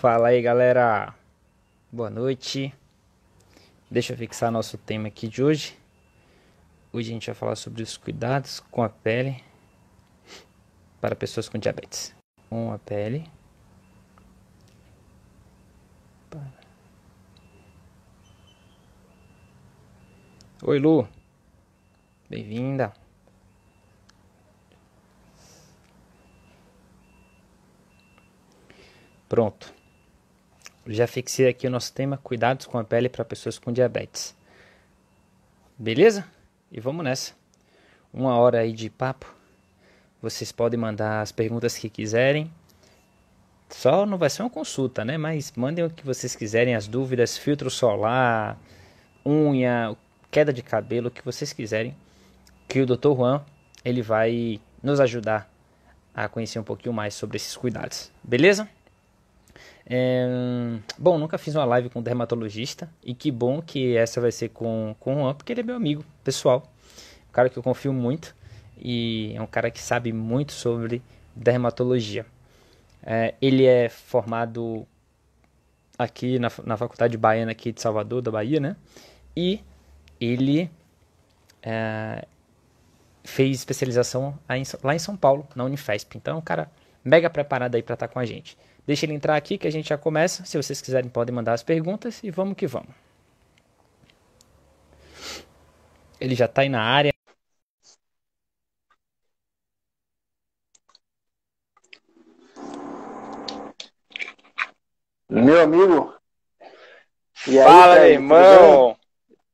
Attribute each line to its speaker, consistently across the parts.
Speaker 1: Fala aí, galera. Boa noite. Deixa eu fixar nosso tema aqui de hoje. Hoje a gente vai falar sobre os cuidados com a pele para pessoas com diabetes. Com a pele. Oi, Lu. Bem-vinda. Pronto. Já fixei aqui o nosso tema, cuidados com a pele para pessoas com diabetes. Beleza? E vamos nessa. 1 hora aí de papo. Vocês podem mandar as perguntas que quiserem. Só não vai ser uma consulta, né? Mas mandem o que vocês quiserem, as dúvidas, filtro solar, unha, queda de cabelo, o que vocês quiserem. Que o Dr. Juan, ele vai nos ajudar a conhecer um pouquinho mais sobre esses cuidados. Beleza? Bom, nunca fiz uma live com um dermatologista. E que bom que essa vai ser com o Juan, porque ele é meu amigo pessoal. Um cara que eu confio muito. E é um cara que sabe muito sobre dermatologia. Ele é formado aqui na Faculdade Baiana aqui de Salvador, da Bahia, né? E ele fez especialização lá em São Paulo, na Unifesp. Então é um cara mega preparado aí para estar com a gente. Deixa ele entrar aqui que a gente já começa. Se vocês quiserem podem mandar as perguntas e vamos que vamos. Ele já está aí na área.
Speaker 2: Meu amigo, e aí,
Speaker 1: Fala, meu
Speaker 2: Fred, tudo bem?
Speaker 1: irmão.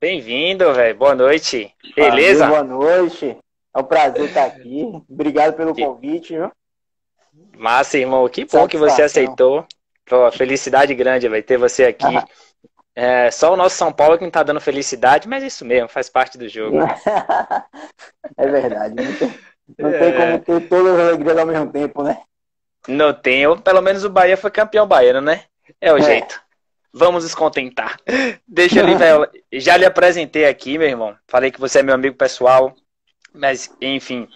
Speaker 1: Bem-vindo, velho. Boa noite.
Speaker 2: Valeu,
Speaker 1: Beleza?
Speaker 2: boa noite. É um prazer estar aqui. Obrigado pelo
Speaker 1: Que
Speaker 2: convite, viu?
Speaker 1: massa, irmão. Que bom que você
Speaker 2: Satisfação.
Speaker 1: aceitou. Pô, felicidade grande, vai ter você aqui. Só o nosso São Paulo que não tá dando felicidade, mas isso mesmo, faz parte do jogo.
Speaker 2: É verdade, não tem como
Speaker 1: É,
Speaker 2: ter todas as alegrias ao mesmo tempo, né?
Speaker 1: não tem, ou pelo menos o Bahia foi campeão baiano, né? É o
Speaker 2: É.
Speaker 1: jeito. Vamos nos contentar. Deixa ali, velho. Já lhe apresentei aqui, meu irmão. Falei que você é meu amigo pessoal, mas enfim,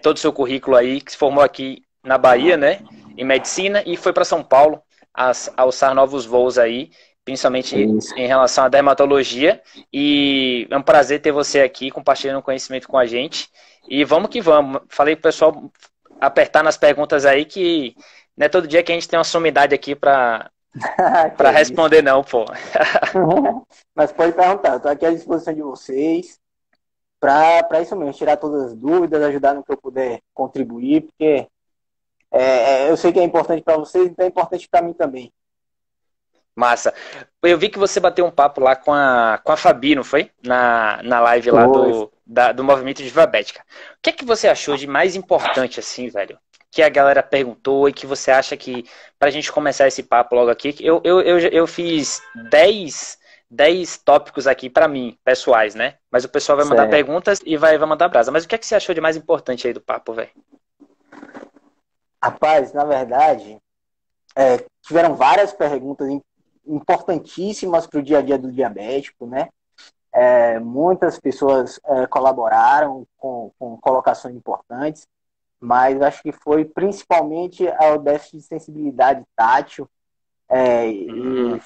Speaker 1: todo o seu currículo aí, que se formou aqui na Bahia, né? Em medicina e foi para São Paulo alçar novos voos aí, principalmente
Speaker 2: Isso.
Speaker 1: em relação à dermatologia. E é um prazer ter você aqui compartilhando conhecimento com a gente. E vamos que vamos. Falei pro pessoal apertar nas perguntas aí que não é todo dia que a gente tem uma sumidade aqui
Speaker 2: Que
Speaker 1: para
Speaker 2: é isso.
Speaker 1: responder, não, pô.
Speaker 2: Mas pode perguntar, eu estou aqui à disposição de vocês para isso mesmo, tirar todas as dúvidas, ajudar no que eu puder contribuir, porque eu sei que é importante para vocês, então é importante para mim também.
Speaker 1: Massa. Eu vi que você bateu um papo lá com a Fabi, não foi? Na live lá
Speaker 2: Foi.
Speaker 1: do movimento de diabética. O que é que você achou de mais importante, assim, velho? Que a galera perguntou e que você acha que, pra gente começar esse papo logo aqui, eu fiz 10 tópicos aqui pra mim, pessoais, né? Mas o pessoal vai mandar
Speaker 2: Certo.
Speaker 1: perguntas e vai mandar brasa. Mas o que é que você achou de mais importante aí do papo, velho?
Speaker 2: Rapaz, na verdade, tiveram várias perguntas importantíssimas para o dia a dia do diabético, né? Muitas pessoas colaboraram com colocações importantes, mas acho que foi principalmente ao déficit de sensibilidade tátil
Speaker 1: Hum,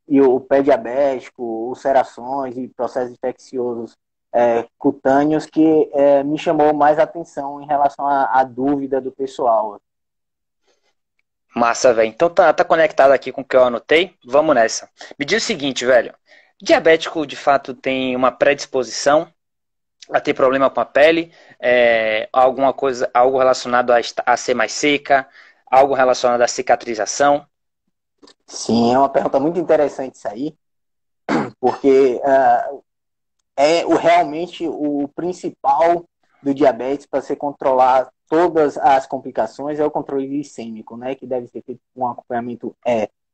Speaker 2: e o pé diabético, ulcerações e processos infecciosos cutâneos que me chamou mais atenção em relação à dúvida do pessoal.
Speaker 1: massa, velho. Então tá conectado aqui com o que eu anotei. Vamos nessa. Me diz o seguinte, velho. Diabético, de fato, tem uma predisposição a ter problema com a pele, alguma coisa, algo relacionado a ser mais seca, algo relacionado à cicatrização.
Speaker 2: Sim, é uma pergunta muito interessante isso aí, porque realmente o principal do diabetes para se controlar todas as complicações é o controle glicêmico, né? Que deve ser feito com um acompanhamento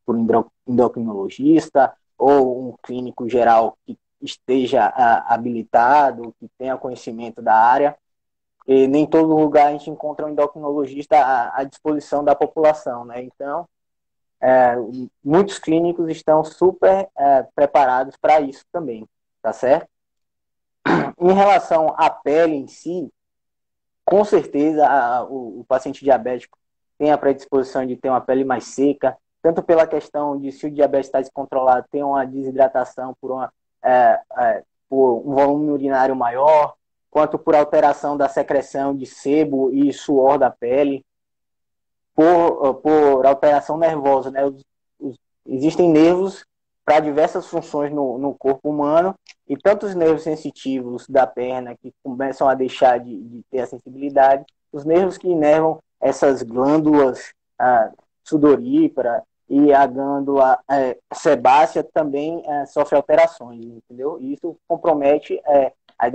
Speaker 2: por um endocrinologista ou um clínico geral que esteja habilitado, que tenha conhecimento da área. E nem todo lugar a gente encontra um endocrinologista à disposição da população, né? Então, é, muitos clínicos estão super preparados para isso também, tá certo? Em relação à pele em si, com certeza o paciente diabético tem a predisposição de ter uma pele mais seca, tanto pela questão de se o diabetes está descontrolado, tem uma desidratação por um volume urinário maior, quanto por alteração da secreção de sebo e suor da pele, por alteração nervosa, né? Existem nervos para diversas funções no corpo humano, e tanto os nervos sensitivos da perna, que começam a deixar de ter a sensibilidade, os nervos que inervam essas glândulas sudorípara e a glândula sebácea também sofre alterações, entendeu? E isso compromete a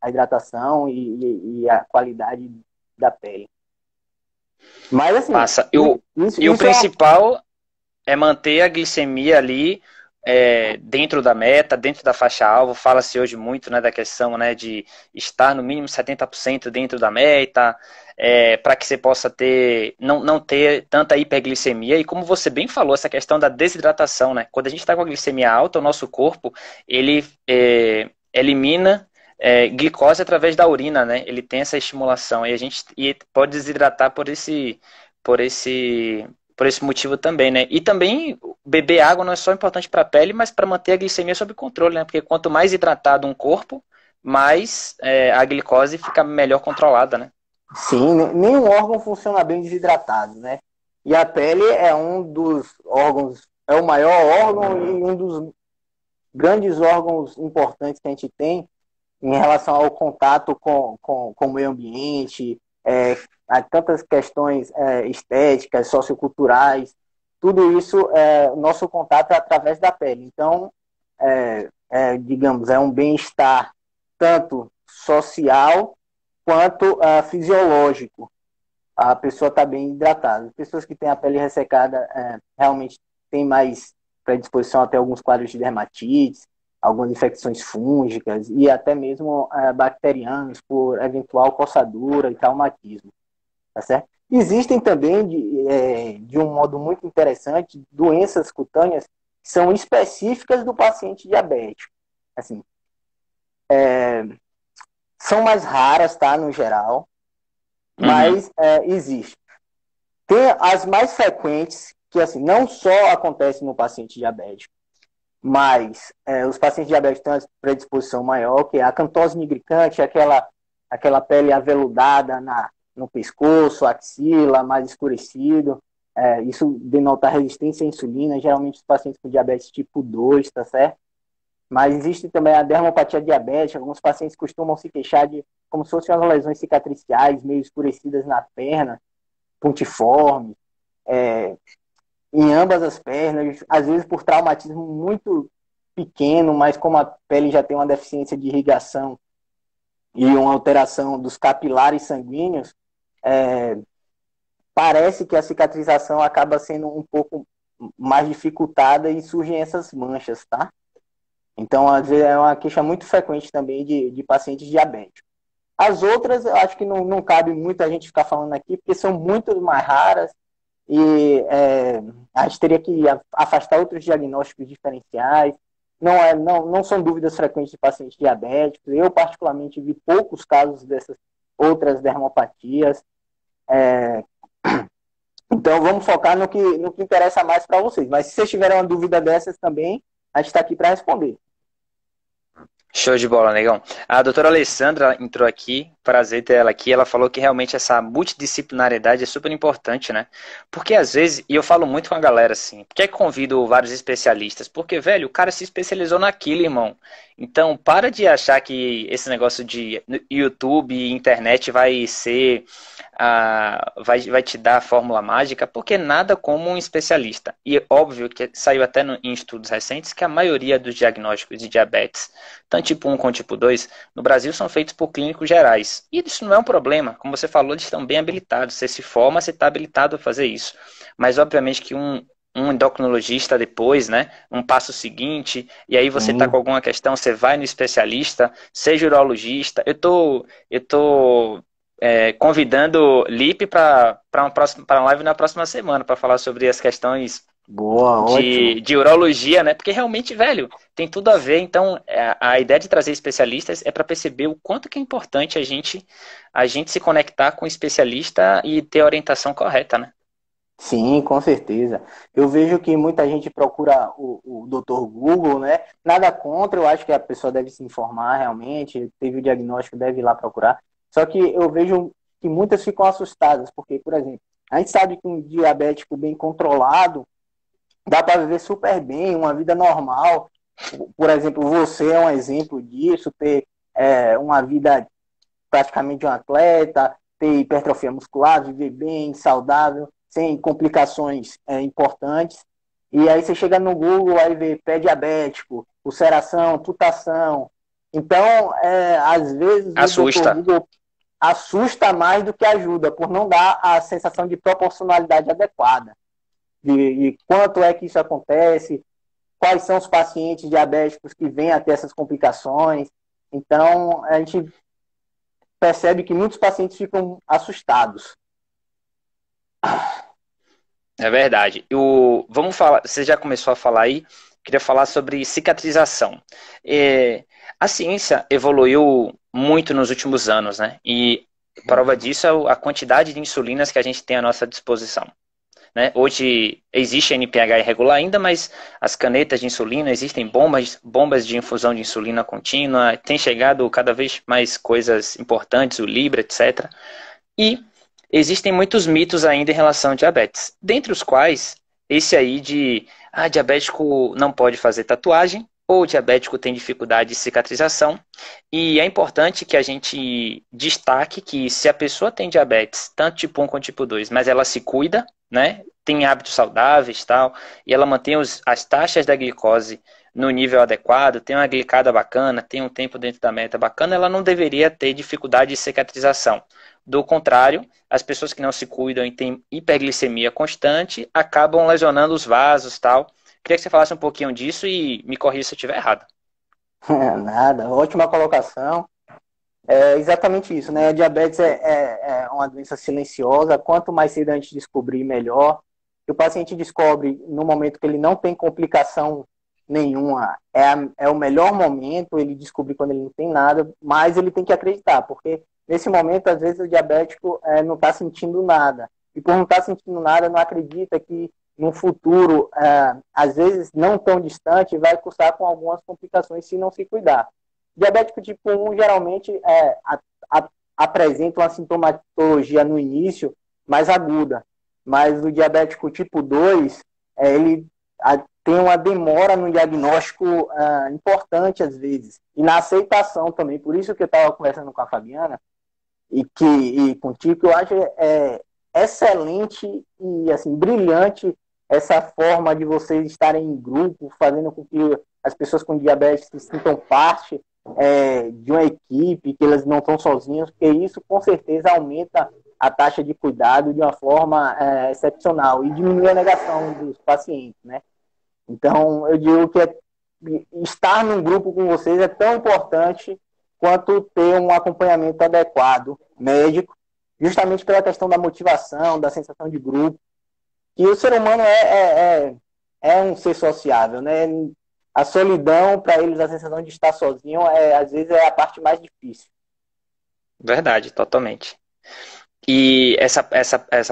Speaker 2: hidratação e a qualidade da pele. Mas assim,
Speaker 1: Massa. E o principal é manter a glicemia ali dentro da meta, dentro da faixa-alvo. Fala-se hoje muito, né, da questão, né, de estar no mínimo 70% dentro da meta, para que você possa não ter tanta hiperglicemia. E como você bem falou, essa questão da desidratação, né? Quando a gente está com a glicemia alta, o nosso corpo ele elimina glicose através da urina, né? Ele tem essa estimulação e a gente pode desidratar por esse motivo também, né? E também beber água não é só importante para a pele, mas para manter a glicemia sob controle, né? Porque quanto mais hidratado um corpo, mais a glicose fica melhor controlada, né?
Speaker 2: Sim, nenhum órgão funciona bem desidratado, né? E a pele é um dos órgãos, é o maior órgão e um dos grandes órgãos importantes que a gente tem em relação ao contato com o meio ambiente, há tantas questões estéticas, socioculturais, tudo isso, o nosso contato é através da pele. Então, digamos, é um bem-estar tanto social quanto fisiológico. A pessoa está bem hidratada. As pessoas que têm a pele ressecada realmente têm mais predisposição até alguns quadros de dermatite, algumas infecções fúngicas e até mesmo bacterianas por eventual coçadura e traumatismo, tá certo? Existem também, de um modo muito interessante, doenças cutâneas que são específicas do paciente diabético. Assim, são mais raras, tá, no geral, mas existe. Tem as mais frequentes, que assim, não só acontecem no paciente diabético, mas os pacientes diabéticos têm uma predisposição maior, que é a acantose nigricante, aquela pele aveludada no pescoço, axila, mais escurecido. Isso denota resistência à insulina, geralmente os pacientes com diabetes tipo 2, tá certo? Mas existe também a dermopatia diabética, alguns pacientes costumam se queixar de como se fossem umas lesões cicatriciais meio escurecidas na perna, pontiforme, em ambas as pernas, às vezes por traumatismo muito pequeno, mas como a pele já tem uma deficiência de irrigação e uma alteração dos capilares sanguíneos, parece que a cicatrização acaba sendo um pouco mais dificultada e surgem essas manchas, tá? Então, às vezes, é uma queixa muito frequente também de pacientes diabéticos. As outras, eu acho que não cabe muito a gente ficar falando aqui, porque são muito mais raras e a gente teria que afastar outros diagnósticos diferenciais. Não são dúvidas frequentes de pacientes diabéticos. Eu, particularmente, vi poucos casos dessas outras dermopatias. Então, vamos focar no que interessa mais para vocês. Mas se vocês tiverem uma dúvida dessas também, a gente está aqui para responder.
Speaker 1: Show de bola, negão. A doutora Alessandra entrou aqui, prazer ter ela aqui. Ela falou que realmente essa multidisciplinariedade é super importante, né? Porque às vezes, e eu falo muito com a galera assim, por que convido vários especialistas? Porque, velho, o cara se especializou naquilo, irmão. Então, para de achar que esse negócio de YouTube e internet vai ser, vai te dar a fórmula mágica, porque nada como um especialista. E óbvio que saiu até em estudos recentes que a maioria dos diagnósticos de diabetes, tanto tipo 1 quanto tipo 2, no Brasil são feitos por clínicos gerais. E isso não é um problema. Como você falou, eles estão bem habilitados. Você se forma, você está habilitado a fazer isso. Mas, obviamente, que um endocrinologista depois, né? Um passo seguinte, e aí você tá com alguma questão, você vai no especialista, seja urologista. Eu tô convidando Lipe para uma live na próxima semana para falar sobre as questões de urologia, né? Porque realmente, velho, tem tudo a ver. Então, a ideia de trazer especialistas é para perceber o quanto que é importante a gente se conectar com o especialista e ter a orientação correta, né?
Speaker 2: Sim, com certeza. Eu vejo que muita gente procura o Dr. Google, né? Nada contra, eu acho que a pessoa deve se informar realmente, teve o diagnóstico, deve ir lá procurar. Só que eu vejo que muitas ficam assustadas, porque, por exemplo, a gente sabe que um diabético bem controlado dá para viver super bem, uma vida normal. Por exemplo, você é um exemplo disso, ter uma vida praticamente um atleta, ter hipertrofia muscular, viver bem, saudável, sem complicações importantes. E aí você chega no Google, aí vê pé diabético, ulceração, tutação. Então, às vezes o Dr.
Speaker 1: Assusta.
Speaker 2: Google assusta mais do que ajuda, por não dar a sensação de proporcionalidade adequada, de quanto é que isso acontece, quais são os pacientes diabéticos que vêm a ter essas complicações. Então, a gente percebe que muitos pacientes ficam assustados.
Speaker 1: É verdade. Vamos falar, você já começou a falar aí, queria falar sobre cicatrização. A ciência evoluiu muito nos últimos anos, né? E prova disso é a quantidade de insulinas que a gente tem à nossa disposição. Né? Hoje existe NPH irregular ainda, mas as canetas de insulina, existem bombas de infusão de insulina contínua, tem chegado cada vez mais coisas importantes, o Libra, etc. E existem muitos mitos ainda em relação a diabetes, dentre os quais esse aí de diabético não pode fazer tatuagem, ou diabético tem dificuldade de cicatrização. E é importante que a gente destaque que se a pessoa tem diabetes, tanto tipo 1 quanto tipo 2, mas ela se cuida, né, tem hábitos saudáveis tal, e ela mantém as taxas da glicose no nível adequado, tem uma glicada bacana, tem um tempo dentro da meta bacana, ela não deveria ter dificuldade de cicatrização. Do contrário, as pessoas que não se cuidam e têm hiperglicemia constante acabam lesionando os vasos e tal. Queria que você falasse um pouquinho disso e me corrija se eu estiver errado.
Speaker 2: Nada, ótima colocação. É exatamente isso, né? A diabetes é uma doença silenciosa. Quanto mais cedo a gente descobrir, melhor. Se o paciente descobre no momento que ele não tem complicação nenhuma, é o melhor momento. Ele descobrir quando ele não tem nada, mas ele tem que acreditar, porque nesse momento, às vezes, o diabético não está sentindo nada. E por não estar sentindo nada, não acredita que no futuro, às vezes não tão distante, vai cursar com algumas complicações se não se cuidar. Diabético tipo 1 geralmente apresenta uma sintomatologia no início mais aguda, mas o diabético tipo 2, ele tem uma demora no diagnóstico importante às vezes, e na aceitação também. Por isso que eu estava conversando com a Fabiana e contigo, que eu acho excelente e assim, brilhante essa forma de vocês estarem em grupo, fazendo com que as pessoas com diabetes se sintam parte de uma equipe, que elas não estão sozinhas, porque isso com certeza aumenta a taxa de cuidado de uma forma excepcional e diminui a negação dos pacientes, né? Então, eu digo que estar num grupo com vocês é tão importante quanto ter um acompanhamento adequado, médico, justamente pela questão da motivação, da sensação de grupo. E o ser humano é um ser sociável, né? A solidão, para eles, a sensação de estar sozinho, às vezes é a parte mais difícil.
Speaker 1: Verdade, totalmente. E essa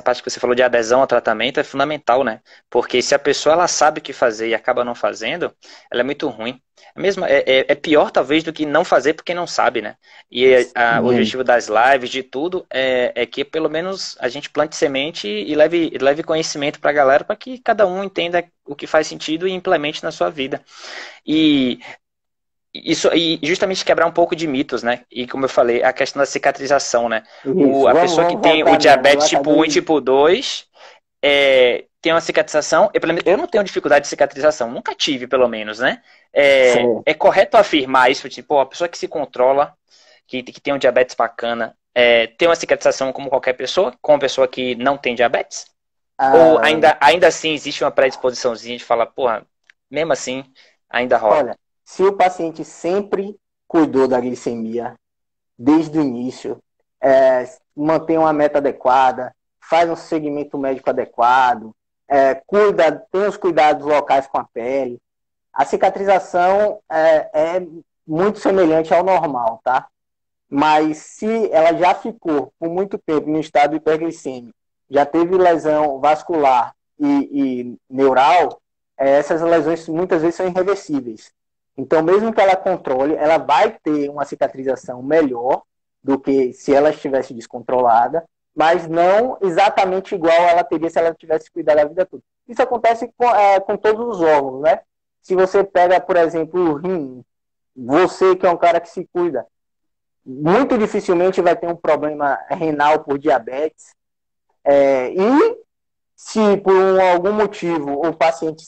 Speaker 1: parte que você falou de adesão ao tratamento é fundamental, né? Porque se a pessoa ela sabe o que fazer e acaba não fazendo, ela é muito ruim. É pior, talvez, do que não fazer porque não sabe, né? E o objetivo das lives, de tudo, é que pelo menos a gente plante semente e leve conhecimento para a galera, para que cada um entenda o que faz sentido e implemente na sua vida. E justamente quebrar um pouco de mitos, né? E como eu falei, a questão da cicatrização, né? A pessoa que tem o diabetes tipo 1 e tipo 2 tem uma cicatrização. Eu não tenho dificuldade de cicatrização, nunca tive, pelo menos, né? É correto afirmar isso, tipo, a pessoa que se controla, que tem um diabetes bacana, tem uma cicatrização como qualquer pessoa, como uma pessoa que não tem diabetes? Ou ainda assim existe uma predisposiçãozinha de falar, porra, mesmo assim, ainda rola?
Speaker 2: Olha, se o paciente sempre cuidou da glicemia, desde o início, mantém uma meta adequada, faz um segmento médico adequado, tem os cuidados locais com a pele, a cicatrização é muito semelhante ao normal, tá? Mas se ela já ficou por muito tempo no estado hiperglicêmico já teve lesão vascular e neural, essas lesões muitas vezes são irreversíveis. Então, mesmo que ela controle, ela vai ter uma cicatrização melhor do que se ela estivesse descontrolada, mas não exatamente igual ela teria se ela tivesse cuidado a vida toda. Isso acontece com todos os órgãos, né? Se você pega, por exemplo, o rim, você que é um cara que se cuida, muito dificilmente vai ter um problema renal por diabetes. E se por algum motivo o paciente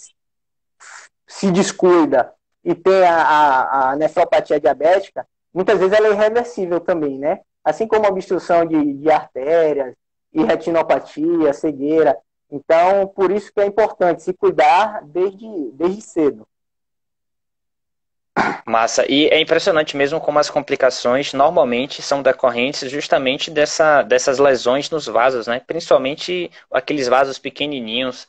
Speaker 2: se descuida e tem a nefropatia diabética, muitas vezes ela é irreversível também, né? Assim como a obstrução de artérias e retinopatia, cegueira. Então, por isso que é importante se cuidar desde cedo.
Speaker 1: Massa. E é impressionante mesmo como as complicações normalmente são decorrentes justamente dessas lesões nos vasos, né? Principalmente aqueles vasos pequenininhos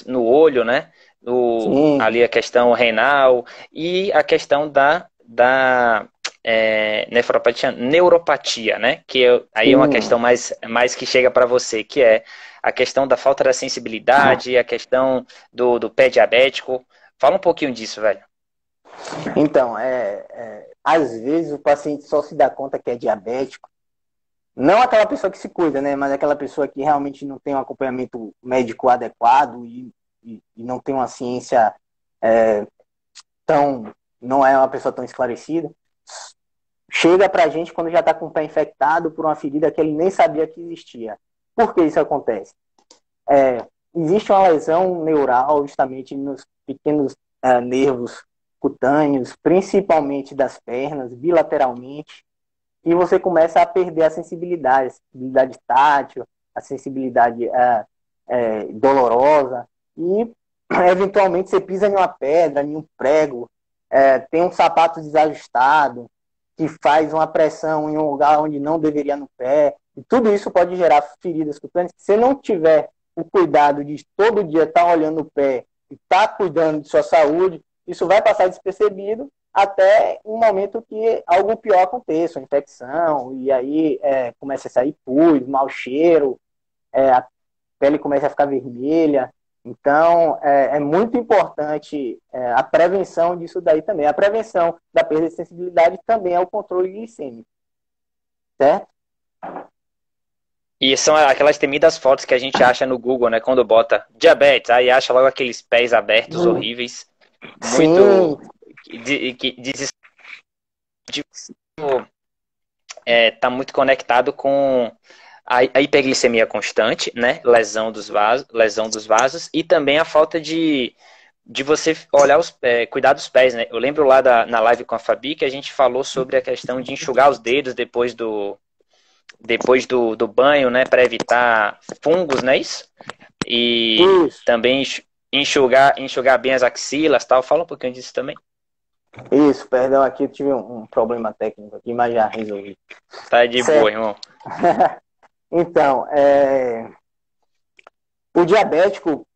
Speaker 1: no olho, né?
Speaker 2: Sim.
Speaker 1: Ali a questão renal e a questão da neuropatia, né? Aí é uma
Speaker 2: Sim.
Speaker 1: questão mais que chega para você, que é a questão da falta da sensibilidade, a questão do pé diabético. Fala um pouquinho disso, velho.
Speaker 2: Então, às vezes o paciente só se dá conta que é diabético, não aquela pessoa que se cuida, né, mas aquela pessoa que realmente não tem um acompanhamento médico adequado e não tem uma ciência não é uma pessoa tão esclarecida, chega pra gente quando já está com o pé infectado por uma ferida que ele nem sabia que existia. Por que isso acontece? Existe uma lesão neural justamente nos pequenos nervos cutâneos, principalmente das pernas, bilateralmente, e você começa a perder a sensibilidade tátil, a sensibilidade dolorosa, e eventualmente você pisa em uma pedra, em um prego, tem um sapato desajustado, que faz uma pressão em um lugar onde não deveria no pé, e tudo isso pode gerar feridas cutâneas. Se você não tiver o cuidado de todo dia estar olhando o pé e estar cuidando de sua saúde, isso vai passar despercebido até um momento que algo pior aconteça, uma infecção, e aí começa a sair pus, mau cheiro, a pele começa a ficar vermelha. Então, é muito importante a prevenção disso daí também. A prevenção da perda de sensibilidade também é o controle glicêmico, certo?
Speaker 1: E são aquelas temidas fotos que a gente acha no Google, né? Quando bota diabetes, aí acha logo aqueles pés abertos horríveis,
Speaker 2: Sim.
Speaker 1: muito que tá muito conectado com a hiperglicemia constante, né? Lesão dos vasos e também a falta de você olhar cuidar dos pés, né? Eu lembro lá na live com a Fabi que a gente falou sobre a questão de enxugar os dedos depois do banho, né? Para evitar fungos, não é isso? E
Speaker 2: Isso.
Speaker 1: também enxugar bem as axilas, tal. Fala um pouquinho disso também.
Speaker 2: Isso, perdão, aqui eu tive um problema técnico aqui, mas já resolvi.
Speaker 1: Tá de boa, irmão.
Speaker 2: Então, o diabético,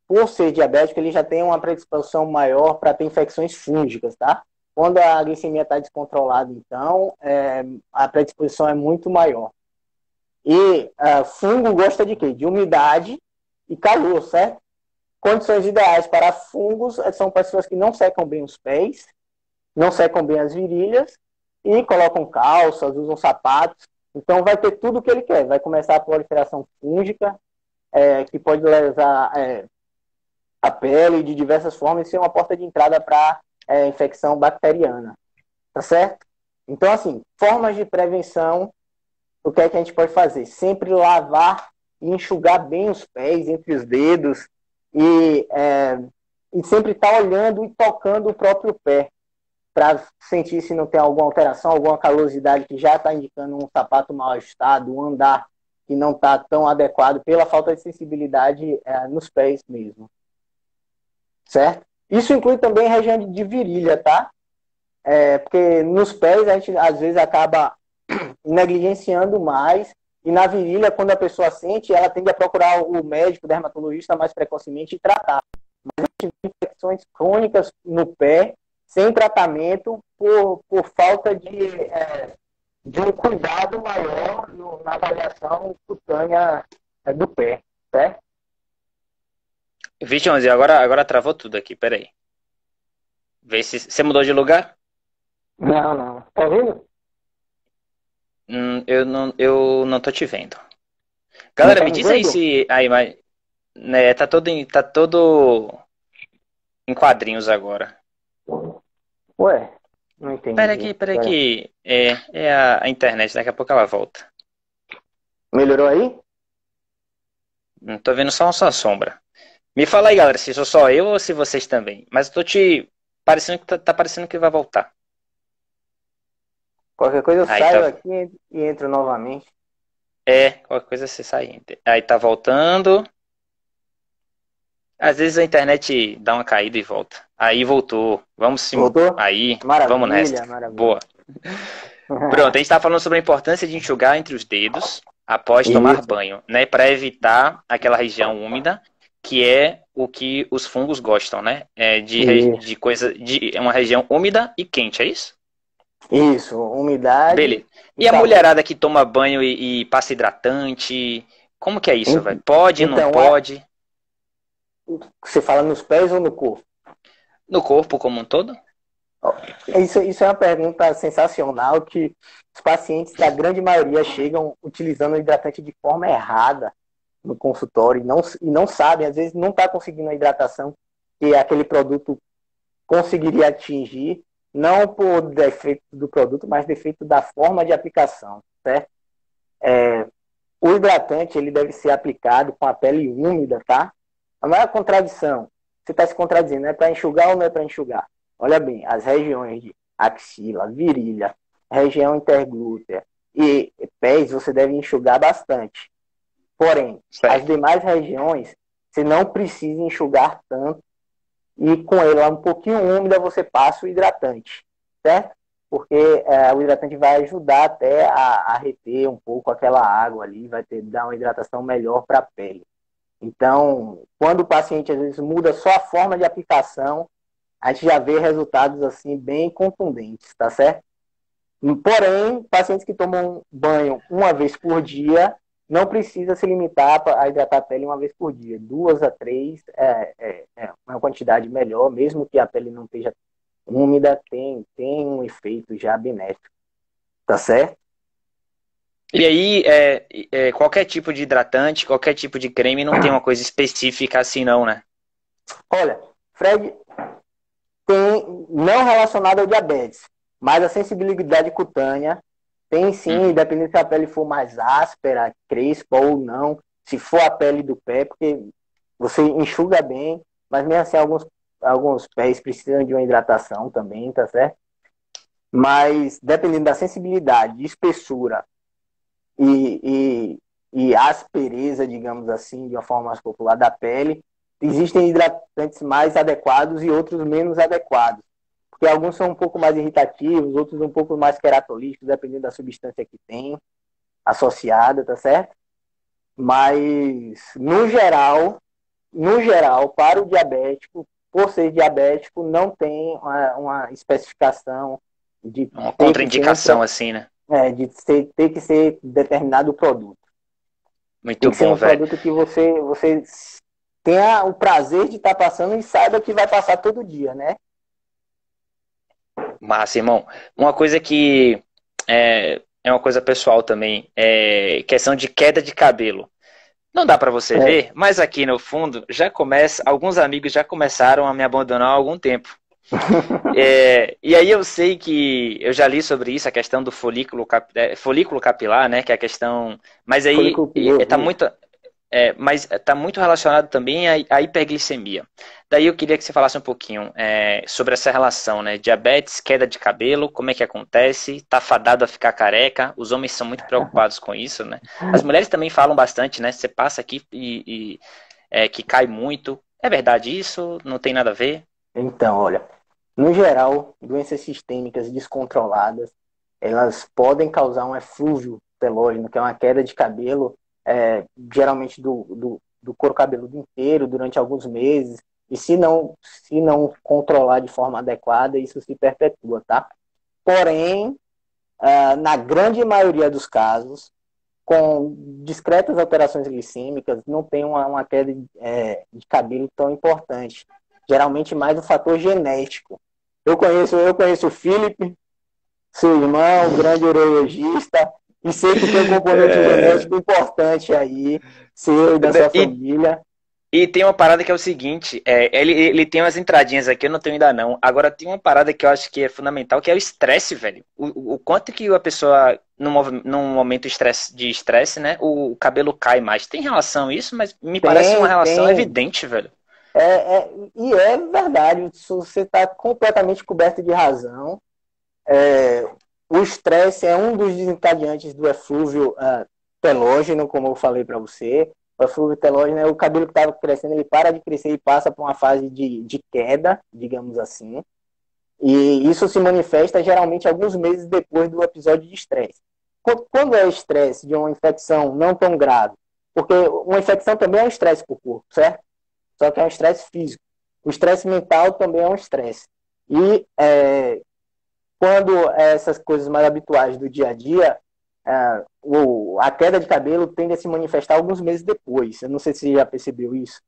Speaker 2: por ser diabético, ele já tem uma predisposição maior para ter infecções fúngicas, tá? Quando a glicemia está descontrolada, então, a predisposição é muito maior. E fungo gosta de quê? De umidade e calor, certo? Condições ideais para fungos são pessoas que não secam bem os pés, não secam bem as virilhas e colocam calças, usam sapatos. Então vai ter tudo o que ele quer. Vai começar a proliferação fúngica, que pode lesar a pele de diversas formas e ser uma porta de entrada para infecção bacteriana. Tá certo? Então, assim, formas de prevenção, o que é que a gente pode fazer? Sempre lavar e enxugar bem os pés entre os dedos e sempre estar olhando e tocando o próprio pé para sentir se não tem alguma alteração, alguma calosidade que já está indicando um sapato mal ajustado, um andar que não está tão adequado pela falta de sensibilidade nos pés mesmo. Certo? Isso inclui também a região de virilha, tá? Porque nos pés a gente às vezes acaba negligenciando mais e na virilha, quando a pessoa sente, ela tende a procurar o médico, o dermatologista mais precocemente e tratar. Mas a gente vê infecções crônicas no pé sem tratamento por falta de um cuidado maior na avaliação cutânea é do pé, certo?
Speaker 1: Vixe, Joãozinho, agora travou tudo aqui, peraí. Vê se você mudou de lugar?
Speaker 2: Não, não. Tá vendo?
Speaker 1: Eu não tô te vendo.
Speaker 2: Não
Speaker 1: Galera,
Speaker 2: tá
Speaker 1: me
Speaker 2: me
Speaker 1: diz aí
Speaker 2: vendo?
Speaker 1: se aí, mas, né, tá todo em quadrinhos agora.
Speaker 2: Ué, não entendi.
Speaker 1: Pera
Speaker 2: Pera.
Speaker 1: aqui. É a internet, daqui a pouco ela volta.
Speaker 2: Melhorou aí?
Speaker 1: Não tô vendo só uma só sombra. Me fala aí, galera, se sou só eu ou se vocês também. Mas eu tô te parecendo que tá parecendo que vai voltar.
Speaker 2: Qualquer coisa eu
Speaker 1: Aí tá.
Speaker 2: saio aqui e entro novamente.
Speaker 1: Qualquer coisa você sai. Aí tá voltando. Às vezes a internet dá uma caída e volta. Aí voltou. Vamos sim.
Speaker 2: Voltou?
Speaker 1: Aí, vamos nessa.
Speaker 2: Maravilha, maravilha.
Speaker 1: Boa. Pronto, a gente tá falando sobre a importância de enxugar entre os dedos após tomar
Speaker 2: Isso.
Speaker 1: banho, né? Para evitar aquela região úmida, que é o que os fungos gostam, né? De
Speaker 2: Isso.
Speaker 1: coisa de uma região úmida e quente, é isso?
Speaker 2: Isso. Umidade
Speaker 1: Beleza.
Speaker 2: e
Speaker 1: E a
Speaker 2: calor.
Speaker 1: mulherada que toma banho e passa hidratante, como que é isso, velho?
Speaker 2: En-
Speaker 1: Pode, não
Speaker 2: Então,
Speaker 1: pode?
Speaker 2: você fala nos pés ou no corpo?
Speaker 1: No corpo como um todo?
Speaker 2: Ó, isso é uma pergunta sensacional que os pacientes da grande maioria chegam utilizando o hidratante de forma errada no consultório e não sabem, às vezes não está conseguindo a hidratação que aquele produto conseguiria atingir, não por defeito do produto, mas defeito da forma de aplicação, certo? O hidratante ele deve ser aplicado com a pele úmida, tá? A maior contradição, você está se contradizendo, é para enxugar ou não é para enxugar? Olha bem, as regiões de axila, virilha, região interglútea e pés você deve enxugar bastante. Porém, as
Speaker 1: Certo.
Speaker 2: demais regiões você não precisa enxugar tanto e com ela um pouquinho úmida você passa o hidratante, certo? Porque o hidratante vai ajudar até a reter um pouco aquela água ali, dar uma hidratação melhor para a pele. Então, quando o paciente às vezes muda só a forma de aplicação, a gente já vê resultados assim bem contundentes, tá certo? Porém, pacientes que tomam banho uma vez por dia não precisa se limitar a hidratar a pele uma vez por dia. 2 a 3 é uma quantidade melhor, mesmo que a pele não esteja úmida, tem um efeito já benéfico, tá certo?
Speaker 1: E aí, qualquer tipo de hidratante, qualquer tipo de creme, não tem uma coisa específica assim, não, né?
Speaker 2: Olha, Fred, tem não relacionado ao diabetes, mas a sensibilidade cutânea tem sim,
Speaker 1: Uhum.
Speaker 2: dependendo se a pele for mais áspera, crespa ou não, se for a pele do pé, porque você enxuga bem, mas mesmo assim alguns pés precisam de uma hidratação também, tá certo? Mas dependendo da sensibilidade, espessura e, e aspereza, digamos assim, de uma forma mais popular da pele, existem hidratantes mais adequados e outros menos adequados. Porque alguns são um pouco mais irritativos, outros um pouco mais queratolíticos, dependendo da substância que tem associada, tá certo? Mas, no geral, para o diabético, por ser diabético, não tem uma especificação de
Speaker 1: Uma
Speaker 2: ter que ser
Speaker 1: contraindicação assim, né?
Speaker 2: ter que ser determinado produto. Tem
Speaker 1: Muito
Speaker 2: que ser
Speaker 1: bom,
Speaker 2: um
Speaker 1: velho.
Speaker 2: produto que você tenha o prazer de estar passando e saiba que vai passar todo dia, né?
Speaker 1: Massa, irmão. Uma coisa que é uma coisa pessoal também, é questão de queda de cabelo. Não dá pra você
Speaker 2: É.
Speaker 1: ver, mas aqui no fundo já começa, alguns amigos já começaram a me abandonar há algum tempo. E aí eu sei que eu já li sobre isso, a questão do folículo capilar, né? Que é a questão. Mas aí
Speaker 2: Folículo piloso,
Speaker 1: tá
Speaker 2: isso.
Speaker 1: muito. Mas está muito relacionado também à hiperglicemia. Daí eu queria que você falasse um pouquinho sobre essa relação, né? Diabetes, queda de cabelo, como é que acontece? Está fadado a ficar careca? Os homens são muito preocupados com isso, né? As mulheres também falam bastante, né? Você passa aqui que cai muito. É verdade isso? Não tem nada a ver?
Speaker 2: Então, olha, no geral, doenças sistêmicas descontroladas, elas podem causar um eflúvio telógeno, que é uma queda de cabelo, geralmente do couro cabeludo inteiro, durante alguns meses, e se não controlar de forma adequada, isso se perpetua, tá? Porém, na grande maioria dos casos, com discretas alterações glicêmicas, não tem uma queda de cabelo tão importante. Geralmente mais um fator genético. Eu conheço o Felipe, seu irmão, grande urologista, e sei que tem um componente genético importante aí, seu e da sua
Speaker 1: E,
Speaker 2: família.
Speaker 1: e tem uma parada que é o seguinte, ele tem umas entradinhas aqui, eu não tenho ainda não. Agora tem uma parada que eu acho que é fundamental, que é o estresse, velho. O quanto que a pessoa, num momento de estresse, né, o cabelo cai mais. Tem relação isso, mas me parece uma
Speaker 2: Tem,
Speaker 1: relação
Speaker 2: tem.
Speaker 1: evidente, velho.
Speaker 2: E é verdade, você está completamente coberto de razão. O estresse é um dos desencadeantes do eflúvio telógeno, como eu falei para você. O eflúvio telógeno é o cabelo que estava crescendo, ele para de crescer e passa por uma fase de queda, digamos assim. E isso se manifesta geralmente alguns meses depois do episódio de estresse. Quando é estresse de uma infecção não tão grave, porque uma infecção também é um estresse para o corpo, certo? Só que é um estresse físico. O estresse mental também é um estresse. E quando essas coisas mais habituais do dia a dia, a queda de cabelo tende a se manifestar alguns meses depois. Eu não sei se você já percebeu isso.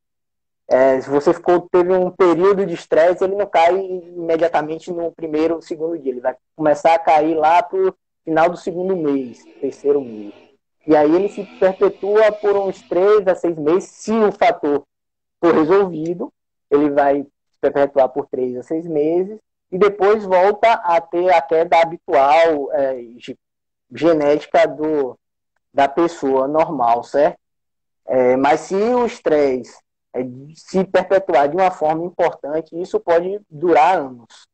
Speaker 2: Se você teve um período de estresse, ele não cai imediatamente no primeiro, segundo dia. Ele vai começar a cair lá para o final do segundo mês, terceiro mês. E aí ele se perpetua por uns 3 a 6 meses, se o fator for resolvido, ele vai se perpetuar por 3 a 6 meses e depois volta a ter a queda habitual genética da pessoa normal, certo? Mas se o estresse se perpetuar de uma forma importante, isso pode durar anos.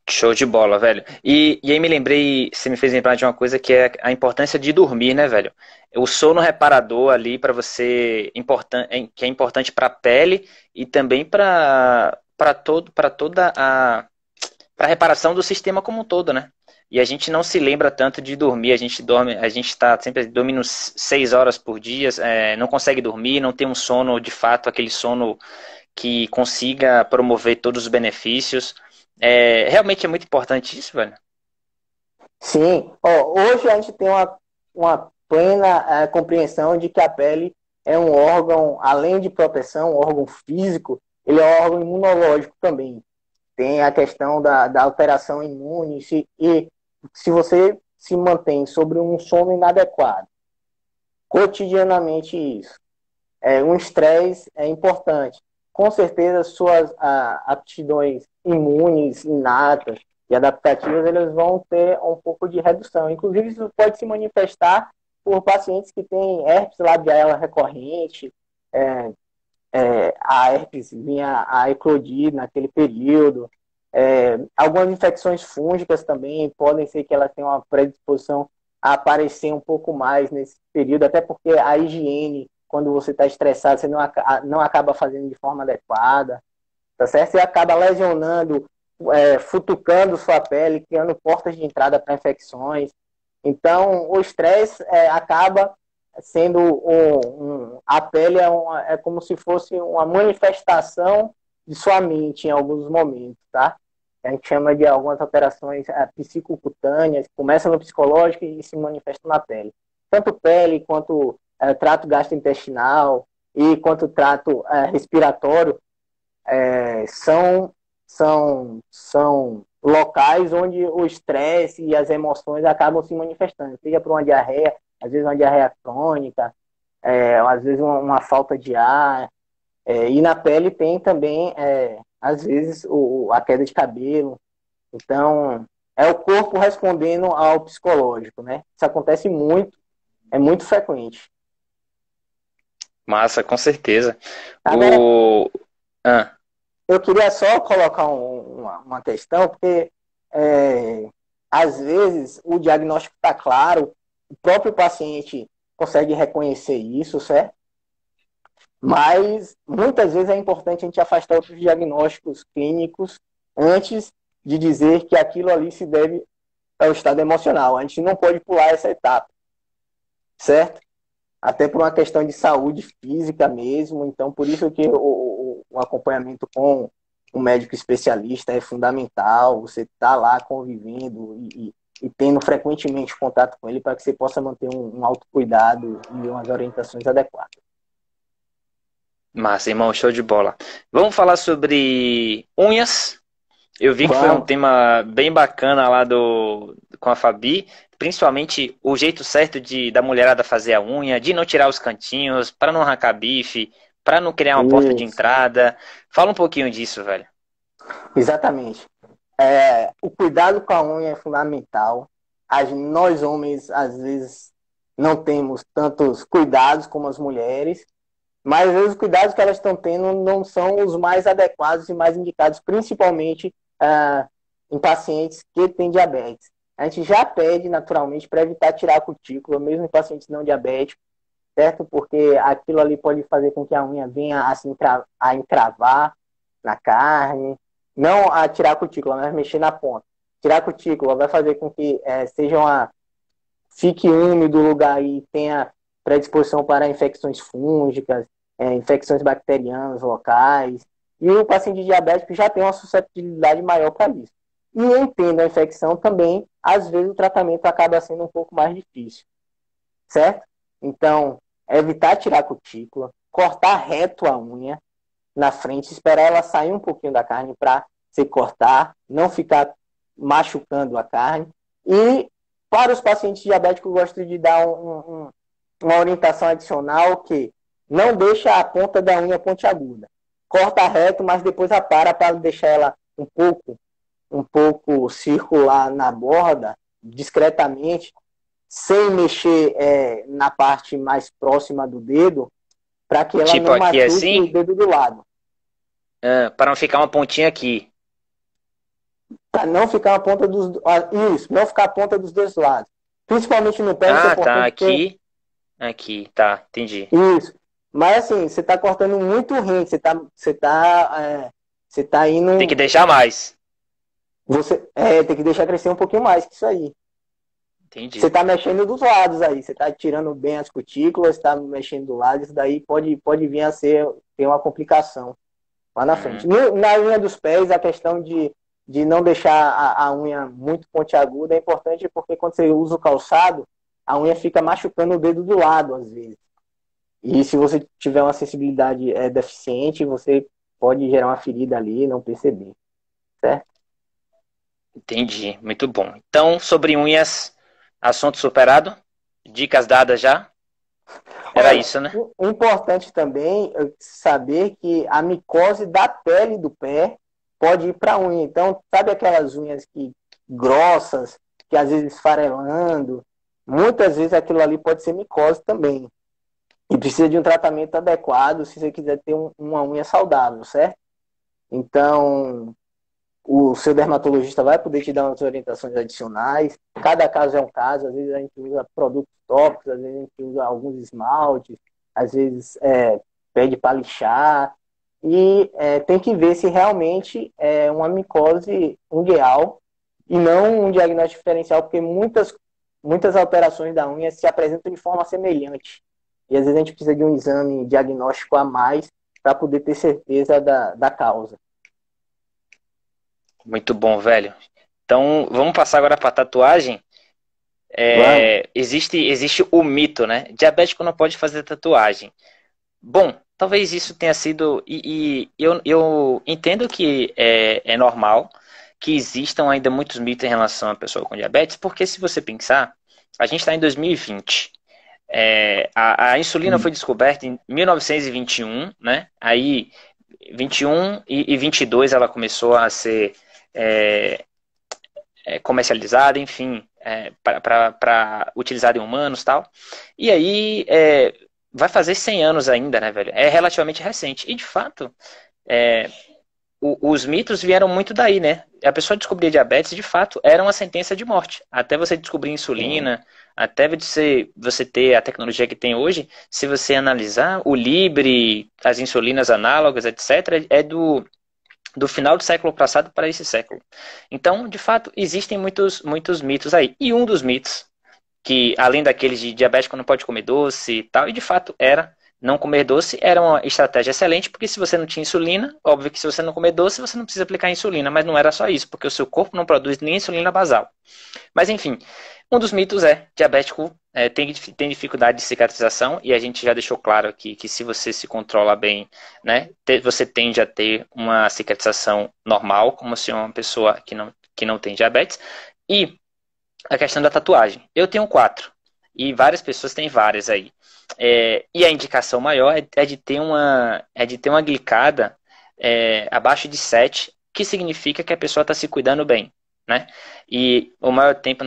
Speaker 1: Show de bola, velho. E aí me lembrei, você me fez lembrar de uma coisa que é a importância de dormir, né, velho? O sono reparador ali para você, que é importante para a pele e também para toda a reparação do sistema como um todo, né? E a gente não se lembra tanto de dormir, a gente está sempre dormindo 6 horas por dia, não consegue dormir, não tem um sono de fato, aquele sono que consiga promover todos os benefícios. Realmente é muito importante isso, velho.
Speaker 2: Sim. Hoje a gente tem uma plena compreensão de que a pele é um órgão, além de proteção, um órgão físico, ele é um órgão imunológico também. Tem a questão da alteração imune, e se você se mantém sobre um sono inadequado, cotidianamente isso, um estresse é importante. Com certeza, suas aptidões imunes, inatas e adaptativas, eles vão ter um pouco de redução. Inclusive, isso pode se manifestar por pacientes que têm herpes labial recorrente, a herpes vinha a eclodir naquele período. Algumas infecções fúngicas também podem ser que elas tenham uma predisposição a aparecer um pouco mais nesse período, até porque a higiene, quando você está estressado, você não acaba fazendo de forma adequada, tá certo? Você acaba lesionando, futucando sua pele, criando portas de entrada para infecções. Então, o estresse acaba sendo a pele é como se fosse uma manifestação de sua mente em alguns momentos, tá? A gente chama de algumas alterações psicocutâneas, começam no psicológico e se manifestam na pele. Tanto pele quanto trato gastrointestinal e quanto trato respiratório são locais onde o estresse e as emoções acabam se manifestando, seja por uma diarreia, às vezes uma diarreia crônica, às vezes uma falta de ar, e na pele tem também, às vezes, a queda de cabelo. Então, é o corpo respondendo ao psicológico, né? Isso acontece muito, é muito frequente.
Speaker 1: Massa, com certeza.
Speaker 2: Agora,
Speaker 1: O... Ah,
Speaker 2: eu queria só colocar uma questão, porque às vezes o diagnóstico está claro, o próprio paciente consegue reconhecer isso, certo? Mas muitas vezes é importante a gente afastar outros diagnósticos clínicos antes de dizer que aquilo ali se deve ao estado emocional. A gente não pode pular essa etapa, certo? Até por uma questão de saúde física mesmo. Então, por isso que o acompanhamento com um médico especialista é fundamental. Você está lá convivendo e tendo frequentemente contato com ele para que você possa manter um autocuidado e umas orientações adequadas.
Speaker 1: Massa, irmão, show de bola. Vamos falar sobre unhas. Eu vi que foi um
Speaker 2: Vamos.
Speaker 1: tema bem bacana lá com a Fabi, principalmente o jeito certo da mulherada fazer a unha, de não tirar os cantinhos, para não arrancar bife, para não criar uma porta de
Speaker 2: Isso,
Speaker 1: entrada. Fala um pouquinho disso, velho.
Speaker 2: exatamente. O cuidado com a unha é fundamental. Nós homens, às vezes, não temos tantos cuidados como as mulheres, mas às vezes os cuidados que elas estão tendo não são os mais adequados e mais indicados, principalmente em pacientes que têm diabetes. A gente já pede naturalmente para evitar tirar a cutícula, mesmo em pacientes não diabéticos, certo? Porque aquilo ali pode fazer com que a unha venha a encravar na carne, não a tirar a cutícula, mas mexer na ponta. Tirar a cutícula vai fazer com que fique úmido o lugar e tenha predisposição para infecções fúngicas, infecções bacterianas locais. E o paciente diabético já tem uma suscetibilidade maior para isso. E entendo a infecção também, às vezes o tratamento acaba sendo um pouco mais difícil, certo? Então, evitar tirar a cutícula, cortar reto a unha na frente, esperar ela sair um pouquinho da carne para se cortar, não ficar machucando a carne. E para os pacientes diabéticos, eu gosto de dar uma orientação adicional que não deixa a ponta da unha pontiaguda. Corta reto, mas depois apara para deixar ela um pouco circular na borda, discretamente, sem mexer na parte mais próxima do dedo, para que ela
Speaker 1: Tipo
Speaker 2: não
Speaker 1: aqui
Speaker 2: machuque o
Speaker 1: assim,
Speaker 2: dedo do lado.
Speaker 1: para não ficar uma pontinha aqui.
Speaker 2: Para não ficar a ponta dos... Isso, não ficar a ponta dos dois lados. Principalmente no pé, isso é
Speaker 1: Ah, tá,
Speaker 2: importante ter
Speaker 1: aqui, tá, entendi.
Speaker 2: isso. Mas assim, você está cortando muito rente, você tá
Speaker 1: Tem que
Speaker 2: indo...
Speaker 1: deixar mais.
Speaker 2: Você tem que deixar crescer um pouquinho mais que isso aí. Você
Speaker 1: Entendi.
Speaker 2: está mexendo dos lados aí, você está tirando bem as cutículas, está mexendo do lado, isso daí pode vir a ter uma complicação lá na frente. Na unha dos pés, a questão de não deixar a unha muito pontiaguda é importante porque quando você usa o calçado, a unha fica machucando o dedo do lado, às vezes. E se você tiver uma sensibilidade deficiente, você pode gerar uma ferida ali e não perceber, certo?
Speaker 1: Entendi, muito bom. Então, sobre unhas, assunto superado? Dicas dadas já? Era
Speaker 2: Olha,
Speaker 1: isso, né?
Speaker 2: o importante também é saber que a micose da pele do pé pode ir para a unha. Então, sabe aquelas unhas grossas, que às vezes esfarelando? Muitas vezes aquilo ali pode ser micose também. E precisa de um tratamento adequado se você quiser ter uma unha saudável, certo? Então, o seu dermatologista vai poder te dar umas orientações adicionais. Cada caso é um caso. Às vezes a gente usa produtos tópicos, às vezes a gente usa alguns esmaltes, às vezes pede para lixar. E tem que ver se realmente é uma micose ungueal e não um diagnóstico diferencial, porque muitas alterações da unha se apresentam de forma semelhante. E às vezes a gente precisa de um exame diagnóstico a mais para poder ter certeza da causa.
Speaker 1: Muito bom, velho. Então, vamos passar agora para tatuagem.
Speaker 2: Vamos.
Speaker 1: Existe o mito, né? Diabético não pode fazer tatuagem. Bom, talvez isso tenha sido. E eu entendo que é normal que existam ainda muitos mitos em relação à pessoa com diabetes, porque se você pensar, a gente está em 2020. A insulina foi descoberta em 1921, né? Aí, 21 e 22 ela começou a ser comercializada, enfim, para utilizada em humanos e tal. E aí, vai fazer 100 anos ainda, né, velho? É relativamente recente. E, de fato, os mitos vieram muito daí, né? A pessoa descobrir diabetes, de fato, era uma sentença de morte. Até você descobrir insulina, até você ter a tecnologia que tem hoje, se você analisar, o Libre, as insulinas análogas, etc., é do final do século passado para esse século. Então, de fato, existem muitos mitos aí. E um dos mitos, que além daqueles de diabético não pode comer doce e tal, e de fato era, não comer doce era uma estratégia excelente, porque se você não tinha insulina, óbvio que se você não comer doce, você não precisa aplicar insulina, mas não era só isso, porque o seu corpo não produz nem insulina basal. Mas enfim, um dos mitos é diabético tem dificuldade de cicatrização, e a gente já deixou claro aqui que se você se controla bem, né, você tende a ter uma cicatrização normal, como se uma pessoa que não tem diabetes. E a questão da tatuagem. Eu tenho 4, e várias pessoas têm várias aí. E a indicação maior é de ter uma glicada abaixo de 7, que significa que a pessoa está se cuidando bem, né? E o maior tempo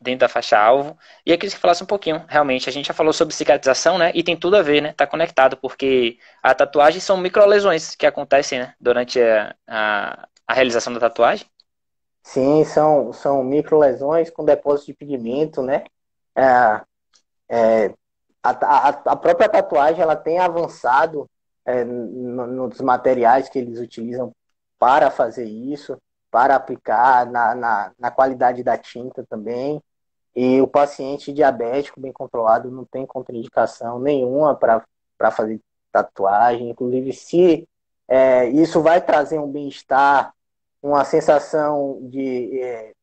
Speaker 1: dentro da faixa-alvo. E eu queria que falasse um pouquinho, realmente, a gente já falou sobre cicatrização, né? E tem tudo a ver, né? Tá conectado, porque a tatuagem são microlesões que acontecem, né? Durante a realização da tatuagem.
Speaker 2: Sim, são microlesões com depósito de pigmento, né? É, é, a própria tatuagem ela tem avançado nos materiais que eles utilizam para fazer isso, para aplicar na qualidade da tinta também. E o paciente diabético bem controlado não tem contraindicação nenhuma para fazer tatuagem. Inclusive, se isso vai trazer um bem-estar, uma sensação de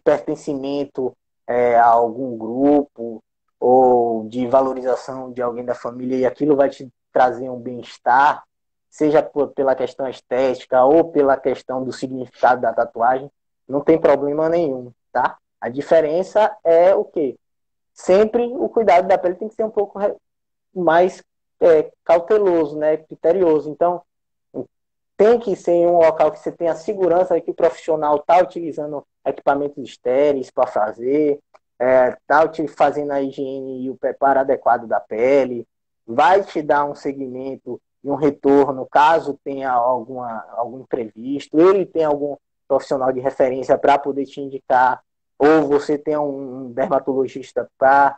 Speaker 2: pertencimento a algum grupo ou de valorização de alguém da família, e aquilo vai te trazer um bem-estar, seja pela questão estética ou pela questão do significado da tatuagem, não tem problema nenhum, tá? A diferença é o quê? Sempre o cuidado da pele tem que ser um pouco mais cauteloso, né? Criterioso. Então, tem que ser em um local que você tenha a segurança de que o profissional está utilizando equipamentos estéreis para fazer, está fazendo a higiene e o preparo adequado da pele, vai te dar um segmento e um retorno caso tenha algum imprevisto, ele tem algum profissional de referência para poder te indicar, ou você tem um dermatologista para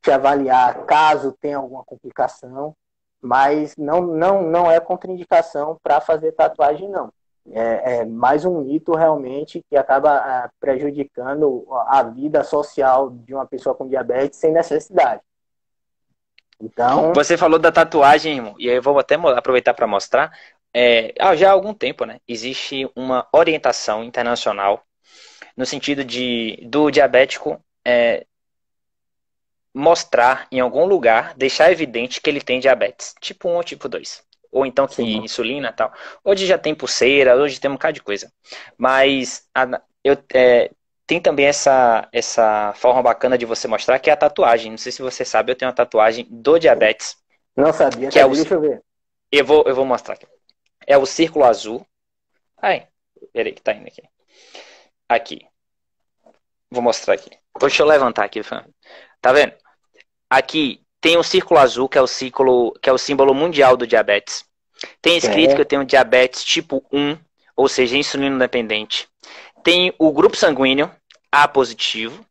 Speaker 2: te avaliar caso tenha alguma complicação, mas não é contraindicação para fazer tatuagem, não. É mais um mito realmente que acaba prejudicando a vida social de uma pessoa com diabetes sem necessidade. Então,
Speaker 1: Você falou da tatuagem, irmão, e aí eu vou até aproveitar para mostrar. Já há algum tempo, né, existe uma orientação internacional no sentido do diabético mostrar em algum lugar, deixar evidente que ele tem diabetes, tipo 1 ou tipo 2. Ou então que
Speaker 2: sim.
Speaker 1: insulina e tal. Hoje já tem pulseira, hoje tem um bocado de coisa. Mas tem também essa forma bacana de você mostrar, que é a tatuagem. Não sei se você sabe, eu tenho uma tatuagem do diabetes.
Speaker 2: Não sabia,
Speaker 1: Que
Speaker 2: deixa eu ver.
Speaker 1: Eu vou mostrar aqui. É o círculo azul. Ai, peraí que tá indo aqui. Aqui. Vou mostrar aqui. Deixa eu levantar aqui. Tá vendo? Aqui tem um círculo azul, que é o símbolo mundial do diabetes. Tem escrito que eu tenho diabetes tipo 1, ou seja, insulino dependente. Tem o grupo sanguíneo A positivo,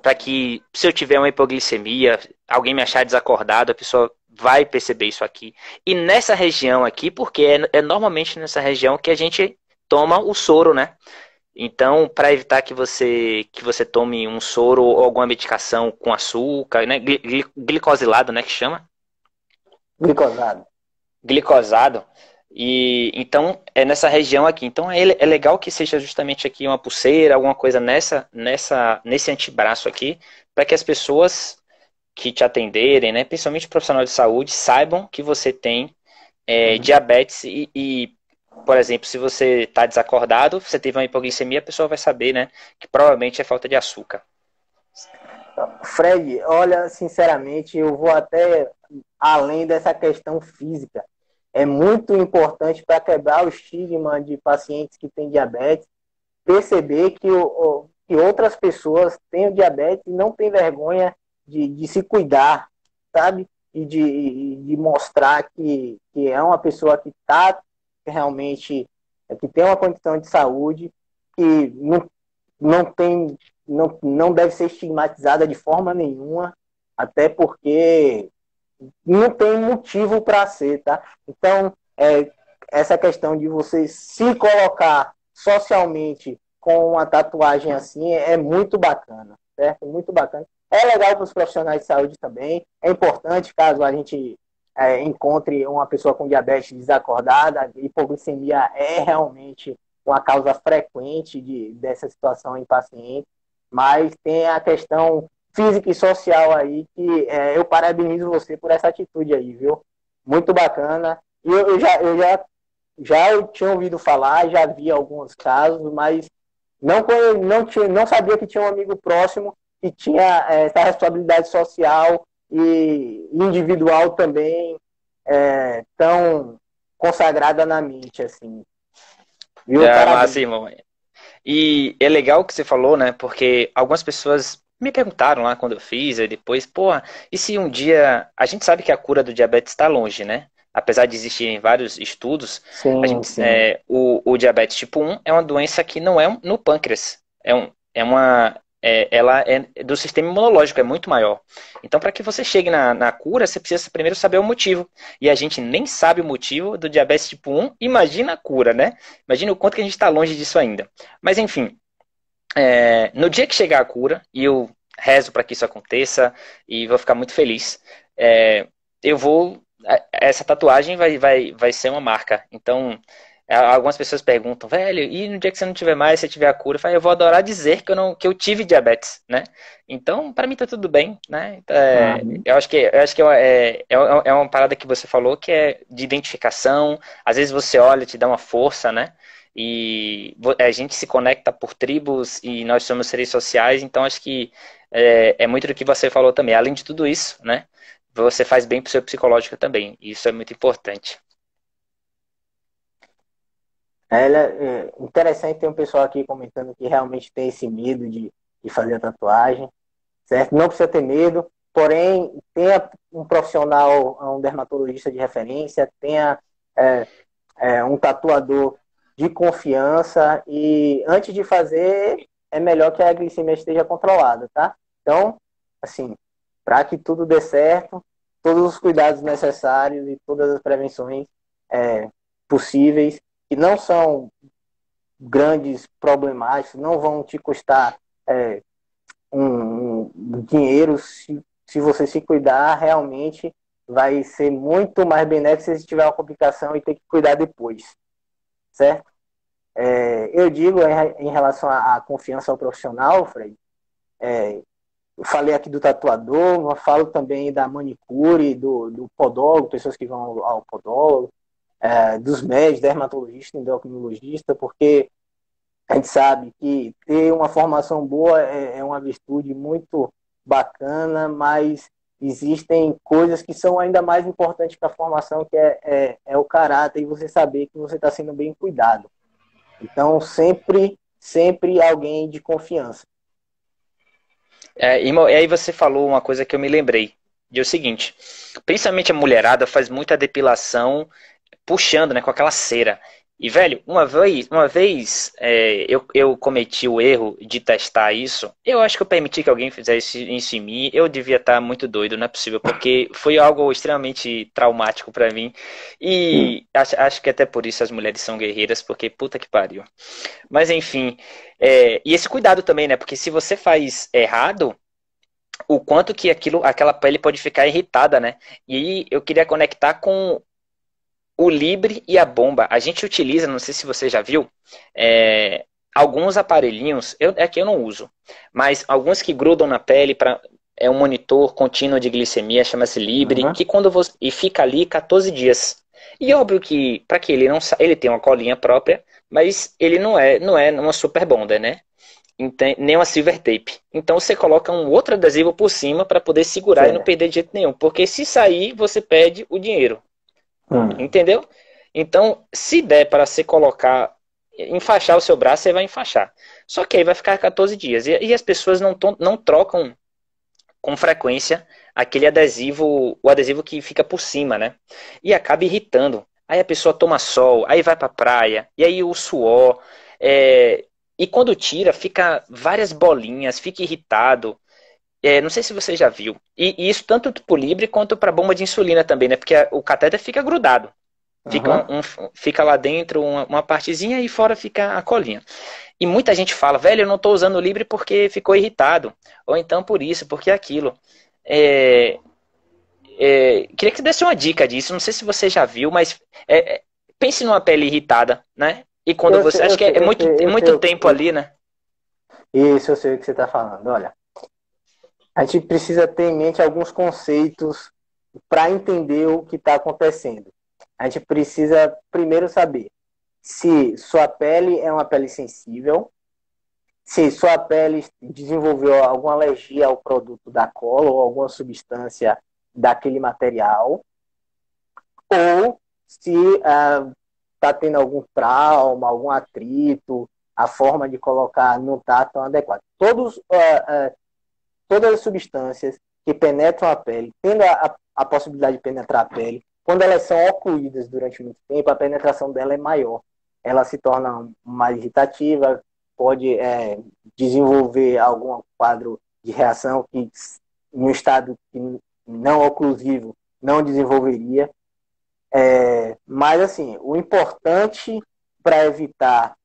Speaker 1: para que se eu tiver uma hipoglicemia, alguém me achar desacordado, a pessoa vai perceber isso aqui. E nessa região aqui, porque é normalmente nessa região que a gente toma o soro, né? Então, para evitar que você tome um soro ou alguma medicação com açúcar, né? Glicosilado, né? Que chama?
Speaker 2: Glicosado.
Speaker 1: Glicosado. E então é nessa região aqui. Então é legal que seja justamente aqui uma pulseira, alguma coisa nesse antebraço aqui, para que as pessoas que te atenderem, né? Principalmente profissionais de saúde, saibam que você tem diabetes por exemplo, se você está desacordado, você teve uma hipoglicemia, a pessoa vai saber, né, que provavelmente é falta de açúcar.
Speaker 2: Fred, olha, sinceramente, eu vou até além dessa questão física. É muito importante para quebrar o estigma de pacientes que têm diabetes, perceber que outras pessoas têm o diabetes e não têm vergonha de se cuidar, sabe? E de mostrar que é uma pessoa que está realmente, que tem uma condição de saúde, que não deve ser estigmatizada de forma nenhuma, até porque não tem motivo para ser, tá? Então, essa questão de você se colocar socialmente com uma tatuagem assim é muito bacana, certo? Muito bacana. É legal para os profissionais de saúde também. É importante caso a gente encontre uma pessoa com diabetes desacordada. Hipoglicemia é realmente uma causa frequente dessa situação em pacientes, mas tem a questão física e social aí que eu parabenizo você por essa atitude aí, viu? Muito bacana. E eu tinha ouvido falar, já vi alguns casos, mas não sabia que tinha um amigo próximo que tinha essa responsabilidade social e individual também tão consagrada na mente, assim. Viu?
Speaker 1: É, massa,
Speaker 2: Parabéns.
Speaker 1: irmão. E é legal o que você falou, né? Porque algumas pessoas me perguntaram lá quando eu fiz, e depois, pô, e se um dia. A gente sabe que a cura do diabetes está longe, né? Apesar de existirem vários estudos,
Speaker 2: Sim, sim.
Speaker 1: o diabetes tipo 1 é uma doença que não é no pâncreas. Ela é do sistema imunológico, é muito maior. Então, para que você chegue na cura, você precisa primeiro saber o motivo. E a gente nem sabe o motivo do diabetes tipo 1, imagina a cura, né? Imagina o quanto que a gente está longe disso ainda. Mas, enfim, no dia que chegar a cura, e eu rezo para que isso aconteça, e vou ficar muito feliz, eu vou. Essa tatuagem vai ser uma marca. Então, algumas pessoas perguntam, velho, e no dia que você não tiver mais, se tiver a cura, eu vou adorar dizer que eu tive diabetes, né? Então, para mim tá tudo bem, né?
Speaker 2: Uhum.
Speaker 1: É uma parada que você falou que é de identificação. Às vezes você olha, te dá uma força, né? E a gente se conecta por tribos e nós somos seres sociais, então acho que é muito do que você falou também. Além de tudo isso, né? Você faz bem pro seu psicológico também. E isso é muito importante.
Speaker 2: É interessante ter um pessoal aqui comentando que realmente tem esse medo de fazer a tatuagem, certo? Não precisa ter medo, porém, tenha um profissional, um dermatologista de referência, tenha é, um tatuador de confiança e antes de fazer, é melhor que a glicemia esteja controlada, tá? Então, assim, para que tudo dê certo, todos os cuidados necessários e todas as prevenções possíveis, que não são grandes problemáticos, não vão te custar um dinheiro. Se você se cuidar, realmente vai ser muito mais benéfico se tiver uma complicação e ter que cuidar depois, certo? Eu digo em relação à confiança ao profissional, Fred, eu falei aqui do tatuador, eu falo também da manicure, do podólogo, pessoas que vão ao podólogo, dos médicos, dermatologista, endocrinologista, porque a gente sabe que ter uma formação boa é uma virtude muito bacana, mas existem coisas que são ainda mais importantes que a formação, que é o caráter e você saber que você está sendo bem cuidado. Então, sempre alguém de confiança.
Speaker 1: Irmão, e aí você falou uma coisa que eu me lembrei. De o seguinte, principalmente a mulherada faz muita depilação puxando, né, com aquela cera. E, velho, uma vez eu cometi o erro de testar isso. Eu acho que eu permiti que alguém fizesse isso em mim. Eu devia estar muito doido, não é possível, porque foi algo extremamente traumático pra mim. E acho que até por isso as mulheres são guerreiras, porque puta que pariu. Mas enfim, e esse cuidado também, né? Porque se você faz errado, o quanto que aquela pele pode ficar irritada, né? E aí eu queria conectar com o Libre e a bomba. A gente utiliza, não sei se você já viu, alguns aparelhinhos, é que eu não uso, mas alguns que grudam na pele para um monitor contínuo de glicemia, chama-se Libre,
Speaker 2: Uhum.
Speaker 1: que quando você e fica ali 14 dias. E óbvio que para que ele não ele tem uma colinha própria, mas ele não é uma super bonder, né? Nem uma silver tape. Então você coloca um outro adesivo por cima para poder segurar e não
Speaker 2: Certo.
Speaker 1: perder de jeito nenhum, porque se sair você perde o dinheiro.
Speaker 2: Hum.
Speaker 1: Entendeu? Então, se der para você colocar, enfaixar o seu braço, você vai enfaixar. Só que aí vai ficar 14 dias. E as pessoas não trocam com frequência aquele adesivo, o adesivo que fica por cima, né? E acaba irritando. Aí a pessoa toma sol, aí vai pra praia, e aí o suor. E quando tira, fica várias bolinhas, fica irritado. Não sei se você já viu. E isso tanto para o Libre quanto para a bomba de insulina também, né? Porque o catéter fica grudado.
Speaker 2: Uhum.
Speaker 1: Fica lá dentro uma partezinha e fora fica a colinha. E muita gente fala, velho, eu não estou usando o Libre porque ficou irritado. Ou então por isso, porque aquilo. É, queria que você desse uma dica disso. Não sei se você já viu, mas pense numa pele irritada, né? E quando
Speaker 2: Eu
Speaker 1: você.
Speaker 2: sei,
Speaker 1: Acho
Speaker 2: eu
Speaker 1: que
Speaker 2: sei,
Speaker 1: é
Speaker 2: eu
Speaker 1: muito,
Speaker 2: sei, eu
Speaker 1: muito
Speaker 2: sei,
Speaker 1: tempo ali, né?
Speaker 2: isso eu sei o que você está falando. Olha, a gente precisa ter em mente alguns conceitos para entender o que está acontecendo. A gente precisa primeiro saber se sua pele é uma pele sensível, se sua pele desenvolveu alguma alergia ao produto da cola ou alguma substância daquele material, ou se está tendo algum trauma, algum atrito, a forma de colocar não está tão adequada. Todas as substâncias que penetram a pele, tendo a possibilidade de penetrar a pele, quando elas são ocluídas durante muito tempo, a penetração dela é maior. Ela se torna mais irritativa, pode desenvolver algum quadro de reação que, no estado não oclusivo, não desenvolveria. Mas, assim, o importante para evitar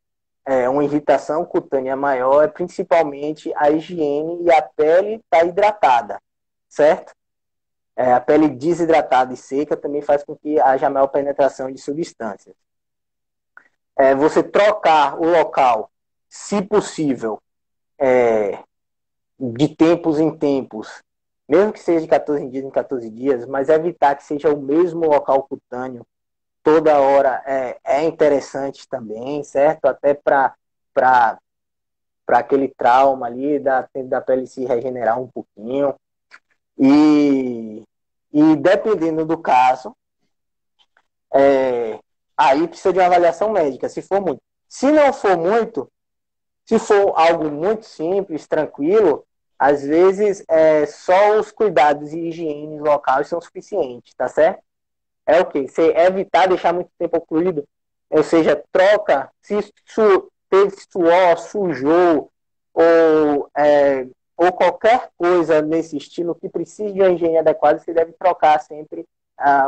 Speaker 2: uma irritação cutânea maior é principalmente a higiene e a pele estar hidratada, certo? A pele desidratada e seca também faz com que haja maior penetração de substâncias. Você trocar o local, se possível, de tempos em tempos, mesmo que seja de 14 dias em 14 dias, mas evitar que seja o mesmo local cutâneo toda hora é interessante também, certo? Até para aquele trauma ali, da pele se regenerar um pouquinho. E, e dependendo do caso, aí precisa de uma avaliação médica, se for muito. Se não for muito, se for algo muito simples, tranquilo, às vezes só os cuidados e higiene locais são suficientes, tá certo? É o quê? Você evitar deixar muito tempo ocluído, ou seja, troca, se teve suor, sujou, ou, ou qualquer coisa nesse estilo que precise de uma higiene adequada, você deve trocar sempre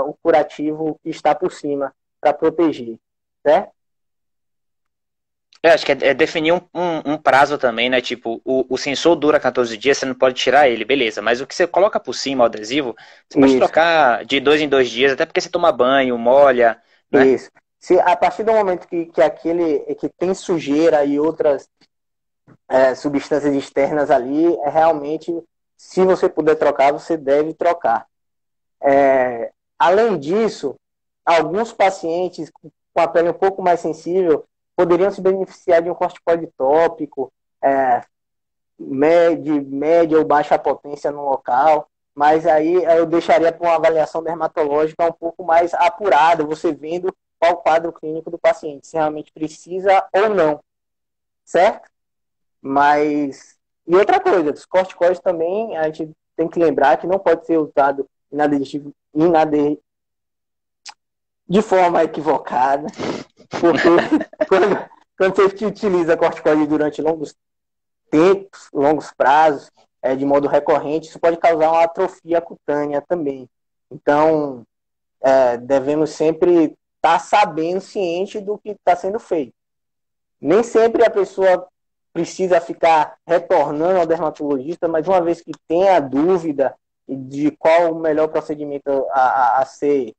Speaker 2: o curativo que está por cima para proteger, certo?
Speaker 1: Eu acho que é definir um prazo também, né? Tipo, o sensor dura 14 dias, você não pode tirar ele, beleza. Mas o que você coloca por cima, o adesivo, você pode
Speaker 2: Isso,
Speaker 1: trocar de 2 em 2 dias, até porque você toma banho, molha, né?
Speaker 2: isso. Se a partir do momento que aquele que tem sujeira e outras substâncias externas ali, realmente, se você puder trocar, você deve trocar. Além disso, alguns pacientes com a pele um pouco mais sensível poderiam se beneficiar de um corticoide tópico, média ou baixa potência no local, mas aí eu deixaria para uma avaliação dermatológica um pouco mais apurada, você vendo qual o quadro clínico do paciente, se realmente precisa ou não, certo? Mas, e outra coisa, os corticoides também, a gente tem que lembrar que não pode ser usado de forma equivocada, porque quando você utiliza corticoide durante longos tempos, longos prazos, de modo recorrente, isso pode causar uma atrofia cutânea também. Então, devemos sempre estar sabendo, ciente do que está sendo feito. Nem sempre a pessoa precisa ficar retornando ao dermatologista, mas uma vez que tem a dúvida de qual o melhor procedimento a ser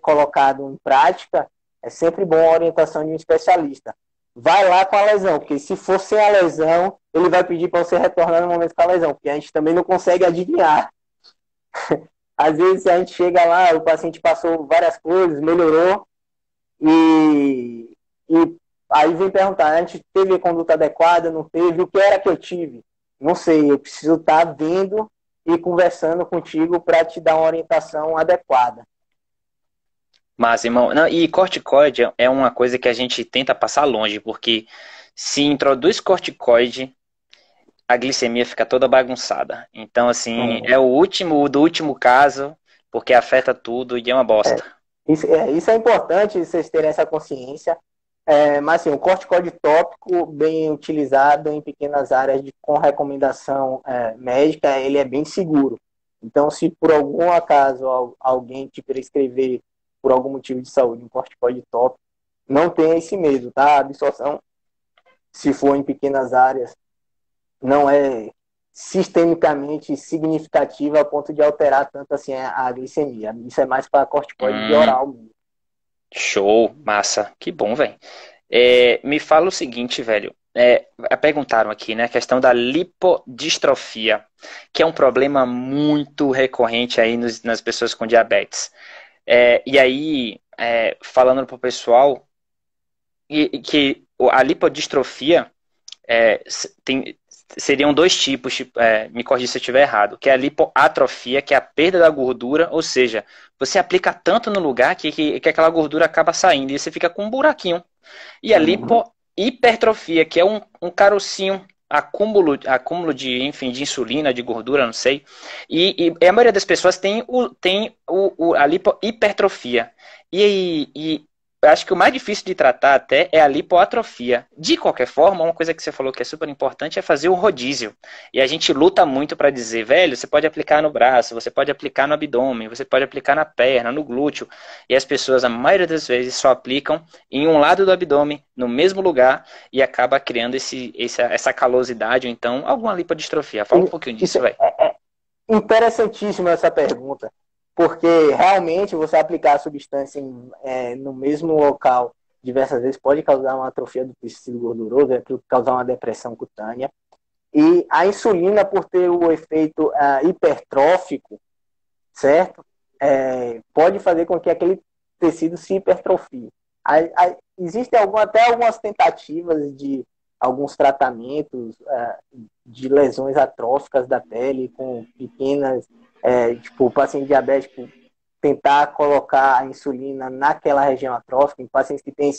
Speaker 2: colocado em prática, é sempre bom a orientação de um especialista. Vai lá com a lesão, porque se for sem a lesão, ele vai pedir para você retornar no momento com a lesão, porque a gente também não consegue adivinhar. Às vezes a gente chega lá, o paciente passou várias coisas, melhorou, e aí vem perguntar, a gente teve a conduta adequada, não teve, o que era que eu tive? Não sei, eu preciso estar vendo e conversando contigo para te dar uma orientação adequada.
Speaker 1: Mas, irmão, não, e corticoide é uma coisa que a gente tenta passar longe, porque se introduz corticoide, a glicemia fica toda bagunçada. Então, assim, é o último do último caso, porque afeta tudo e é uma bosta.
Speaker 2: Isso é importante, vocês terem essa consciência. Mas assim, o corticoide tópico, bem utilizado em pequenas áreas com recomendação médica, ele é bem seguro. Então, se por algum acaso alguém te prescrever, por algum motivo de saúde, um corticoide tópico, não tenha esse medo, tá? A absorção, se for em pequenas áreas, não é sistemicamente significativa a ponto de alterar tanto assim a glicemia. Isso é mais para corticoide
Speaker 1: Hum,
Speaker 2: oral mesmo.
Speaker 1: show, massa. Que bom, velho. Me fala o seguinte, velho. Perguntaram aqui, né, a questão da lipodistrofia, que é um problema muito recorrente aí nas pessoas com diabetes. E aí, falando pro pessoal, que a lipodistrofia seriam dois tipos, me corrija se eu estiver errado, que é a lipoatrofia, que é a perda da gordura, ou seja, você aplica tanto no lugar que aquela gordura acaba saindo e você fica com um buraquinho. E a
Speaker 2: Uhum.
Speaker 1: lipohipertrofia, que é um carocinho, acúmulo de, enfim, de insulina, de gordura, não sei. E a maioria das pessoas tem a lipohipertrofia. E eu acho que o mais difícil de tratar até é a lipoatrofia. De qualquer forma, uma coisa que você falou que é super importante é fazer o rodízio. E a gente luta muito para dizer, velho, você pode aplicar no braço, você pode aplicar no abdômen, você pode aplicar na perna, no glúteo. E as pessoas, a maioria das vezes, só aplicam em um lado do abdômen, no mesmo lugar, e acaba criando essa calosidade, ou então alguma lipodistrofia. Fala um pouquinho
Speaker 2: Isso
Speaker 1: disso, velho.
Speaker 2: é interessantíssima essa pergunta, porque realmente você aplicar a substância no mesmo local diversas vezes pode causar uma atrofia do tecido gorduroso, causar uma depressão cutânea. E a insulina, por ter o efeito hipertrófico, certo? Pode fazer com que aquele tecido se hipertrofie. Existem até algumas tentativas de alguns tratamentos de lesões atróficas da pele com pequenas, tipo, o paciente diabético tentar colocar a insulina naquela região atrófica, em pacientes que têm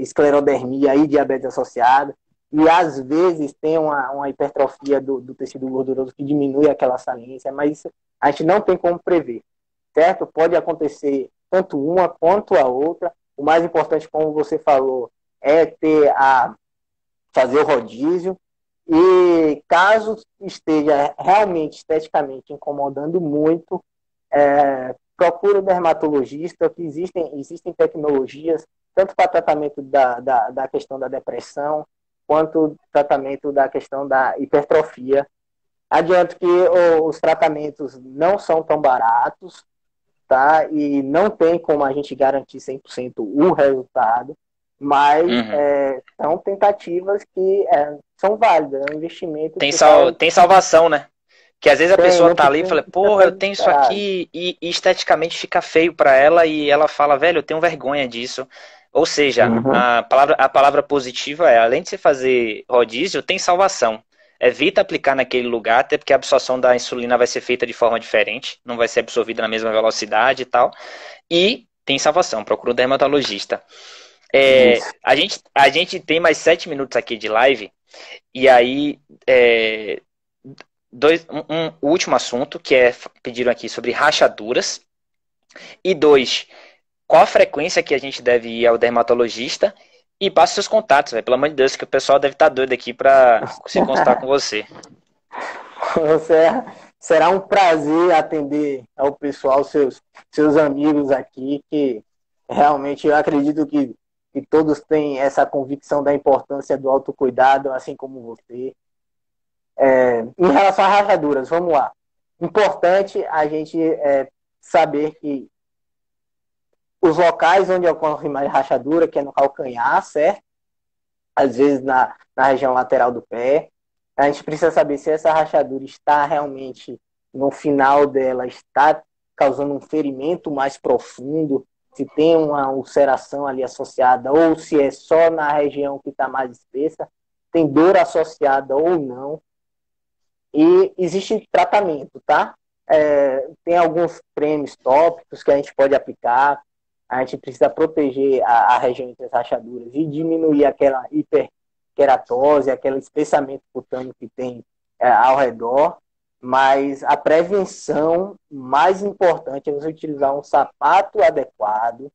Speaker 2: esclerodermia e diabetes associada, e às vezes tem uma hipertrofia do tecido gorduroso que diminui aquela saliência, mas isso a gente não tem como prever, certo? Pode acontecer tanto uma quanto a outra. O mais importante, como você falou, é fazer o rodízio. E caso esteja realmente esteticamente incomodando muito, procura o dermatologista, que existem tecnologias, tanto para tratamento da questão da depressão, quanto tratamento da questão da hipertrofia. Adianto que os tratamentos não são tão baratos, tá? E não tem como a gente garantir 100% o resultado, mas
Speaker 1: Uhum.
Speaker 2: são tentativas que são válidas, é um investimento
Speaker 1: Tem,
Speaker 2: que o cara
Speaker 1: tem salvação, né? Que às vezes a
Speaker 2: tem,
Speaker 1: pessoa
Speaker 2: não
Speaker 1: tá ali e
Speaker 2: precisa
Speaker 1: fala,
Speaker 2: ficar
Speaker 1: porra, eu tenho isso
Speaker 2: desesperado.
Speaker 1: aqui e esteticamente fica feio pra ela e ela fala, velho, eu tenho vergonha disso. Ou seja,
Speaker 2: Uhum.
Speaker 1: a palavra positiva é, além de você fazer rodízio, tem salvação. Evita aplicar naquele lugar, até porque a absorção da insulina vai ser feita de forma diferente, não vai ser absorvida na mesma velocidade e tal. E tem salvação, procura um dermatologista.
Speaker 2: Isso.
Speaker 1: A gente tem mais 7 minutos aqui de live, e aí o último assunto, que é pediram aqui sobre rachaduras. E dois, qual a frequência que a gente deve ir ao dermatologista? E passe seus contatos, véio, pelo amor de Deus, que o pessoal deve estar doido aqui para se consultar com você.
Speaker 2: Você, será um prazer atender ao pessoal, seus amigos aqui, que realmente eu acredito que todos têm essa convicção da importância do autocuidado, assim como você. Em relação a rachaduras, vamos lá. Importante a gente saber que os locais onde ocorre mais rachadura, que é no calcanhar, certo? Às vezes na região lateral do pé. A gente precisa saber se essa rachadura está realmente, no final dela, está causando um ferimento mais profundo, se tem uma ulceração ali associada, ou se é só na região que está mais espessa, tem dor associada ou não. E existe tratamento, tá? Tem alguns cremes tópicos que a gente pode aplicar. A gente precisa proteger a região entre as rachaduras e diminuir aquela hiperqueratose, aquele espessamento cutâneo que tem ao redor. Mas a prevenção mais importante é você utilizar um sapato adequado,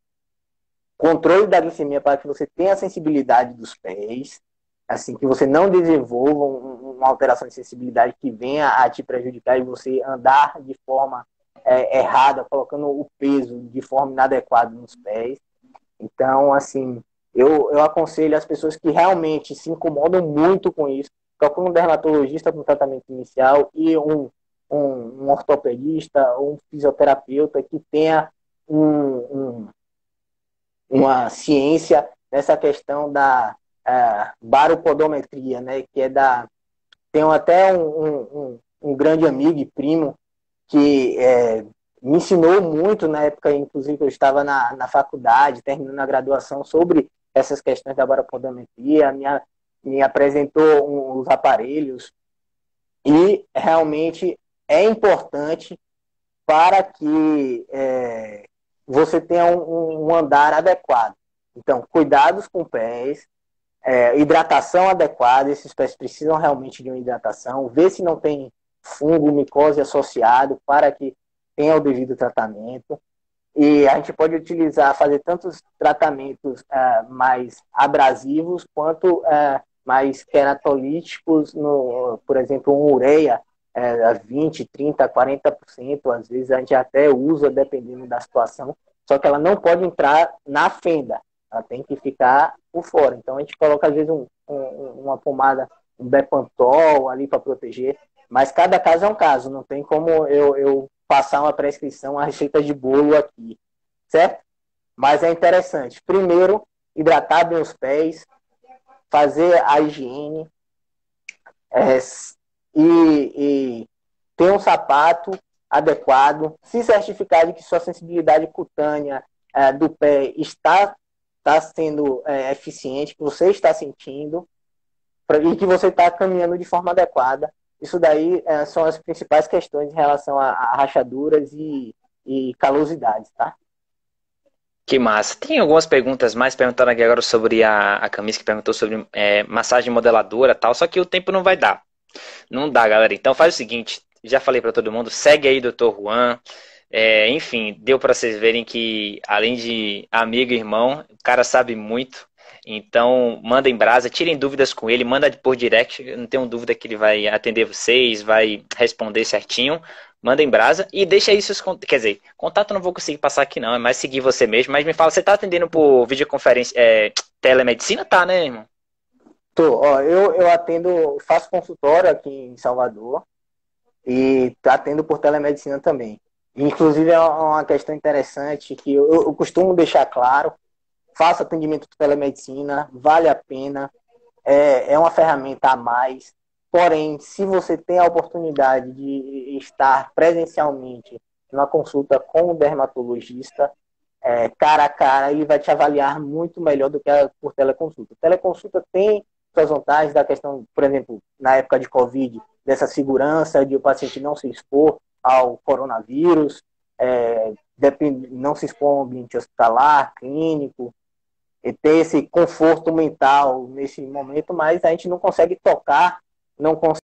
Speaker 2: controle da glicemia para que você tenha a sensibilidade dos pés, assim, que você não desenvolva uma alteração de sensibilidade que venha a te prejudicar e você andar de forma errada, colocando o peso de forma inadequada nos pés. Então, assim, eu aconselho as pessoas que realmente se incomodam muito com isso, procura um dermatologista para o tratamento inicial e um ortopedista ou um fisioterapeuta que tenha uma ciência nessa questão da baropodometria, né? Que tenho até um grande amigo e primo que me ensinou muito na época, inclusive, que eu estava na faculdade, terminando a graduação, sobre essas questões da baropodometria, me apresentou os aparelhos, e realmente é importante para que você tenha um andar adequado. Então, cuidados com pés, hidratação adequada, esses pés precisam realmente de uma hidratação, ver se não tem fungo, micose associado, para que tenha o devido tratamento. E a gente pode fazer tantos tratamentos mais abrasivos quanto mais queratolíticos, por exemplo, um ureia, 20, 30, 40%, às vezes a gente até usa, dependendo da situação, só que ela não pode entrar na fenda, ela tem que ficar por fora. Então a gente coloca, às vezes, uma pomada, um Bepantol ali para proteger, mas cada caso é um caso, não tem como eu passar uma prescrição, uma receita de bolo aqui, certo? Mas é interessante. Primeiro, hidratar bem os pés, fazer a higiene, e ter um sapato adequado, se certificar de que sua sensibilidade cutânea do pé está sendo eficiente, que você está sentindo, e que você está caminhando de forma adequada. Isso daí são as principais questões em relação a rachaduras e calosidades, tá?
Speaker 1: Que massa. Tem algumas perguntas mais perguntando aqui agora sobre a Camis, que perguntou sobre massagem modeladora e tal, só que o tempo não vai dar. Não dá, galera. Então faz o seguinte, já falei para todo mundo, segue aí Dr. Juan. Enfim, deu para vocês verem que, além de amigo e irmão, o cara sabe muito. Então, mandem brasa, tirem dúvidas com ele, manda por direct, eu não tenho dúvida que ele vai atender vocês, vai responder certinho. Mandem brasa e deixa aí seus contatos. Quer dizer, contato não vou conseguir passar aqui não, é mais seguir você mesmo. Mas me fala, você tá atendendo por videoconferência, telemedicina? Tá, né, irmão?
Speaker 2: Ó, eu atendo, faço consultório aqui em Salvador e atendo por telemedicina também. Inclusive é uma questão interessante que eu costumo deixar claro, faço atendimento por telemedicina, vale a pena, é uma ferramenta a mais. Porém, se você tem a oportunidade de estar presencialmente numa consulta com o dermatologista, cara a cara, ele vai te avaliar muito melhor do que por teleconsulta. Teleconsulta tem suas vantagens da questão, por exemplo, na época de Covid, dessa segurança de o paciente não se expor ao coronavírus, não se expor ao ambiente hospitalar, clínico, e ter esse conforto mental nesse momento, mas a gente não consegue tocar, não consegue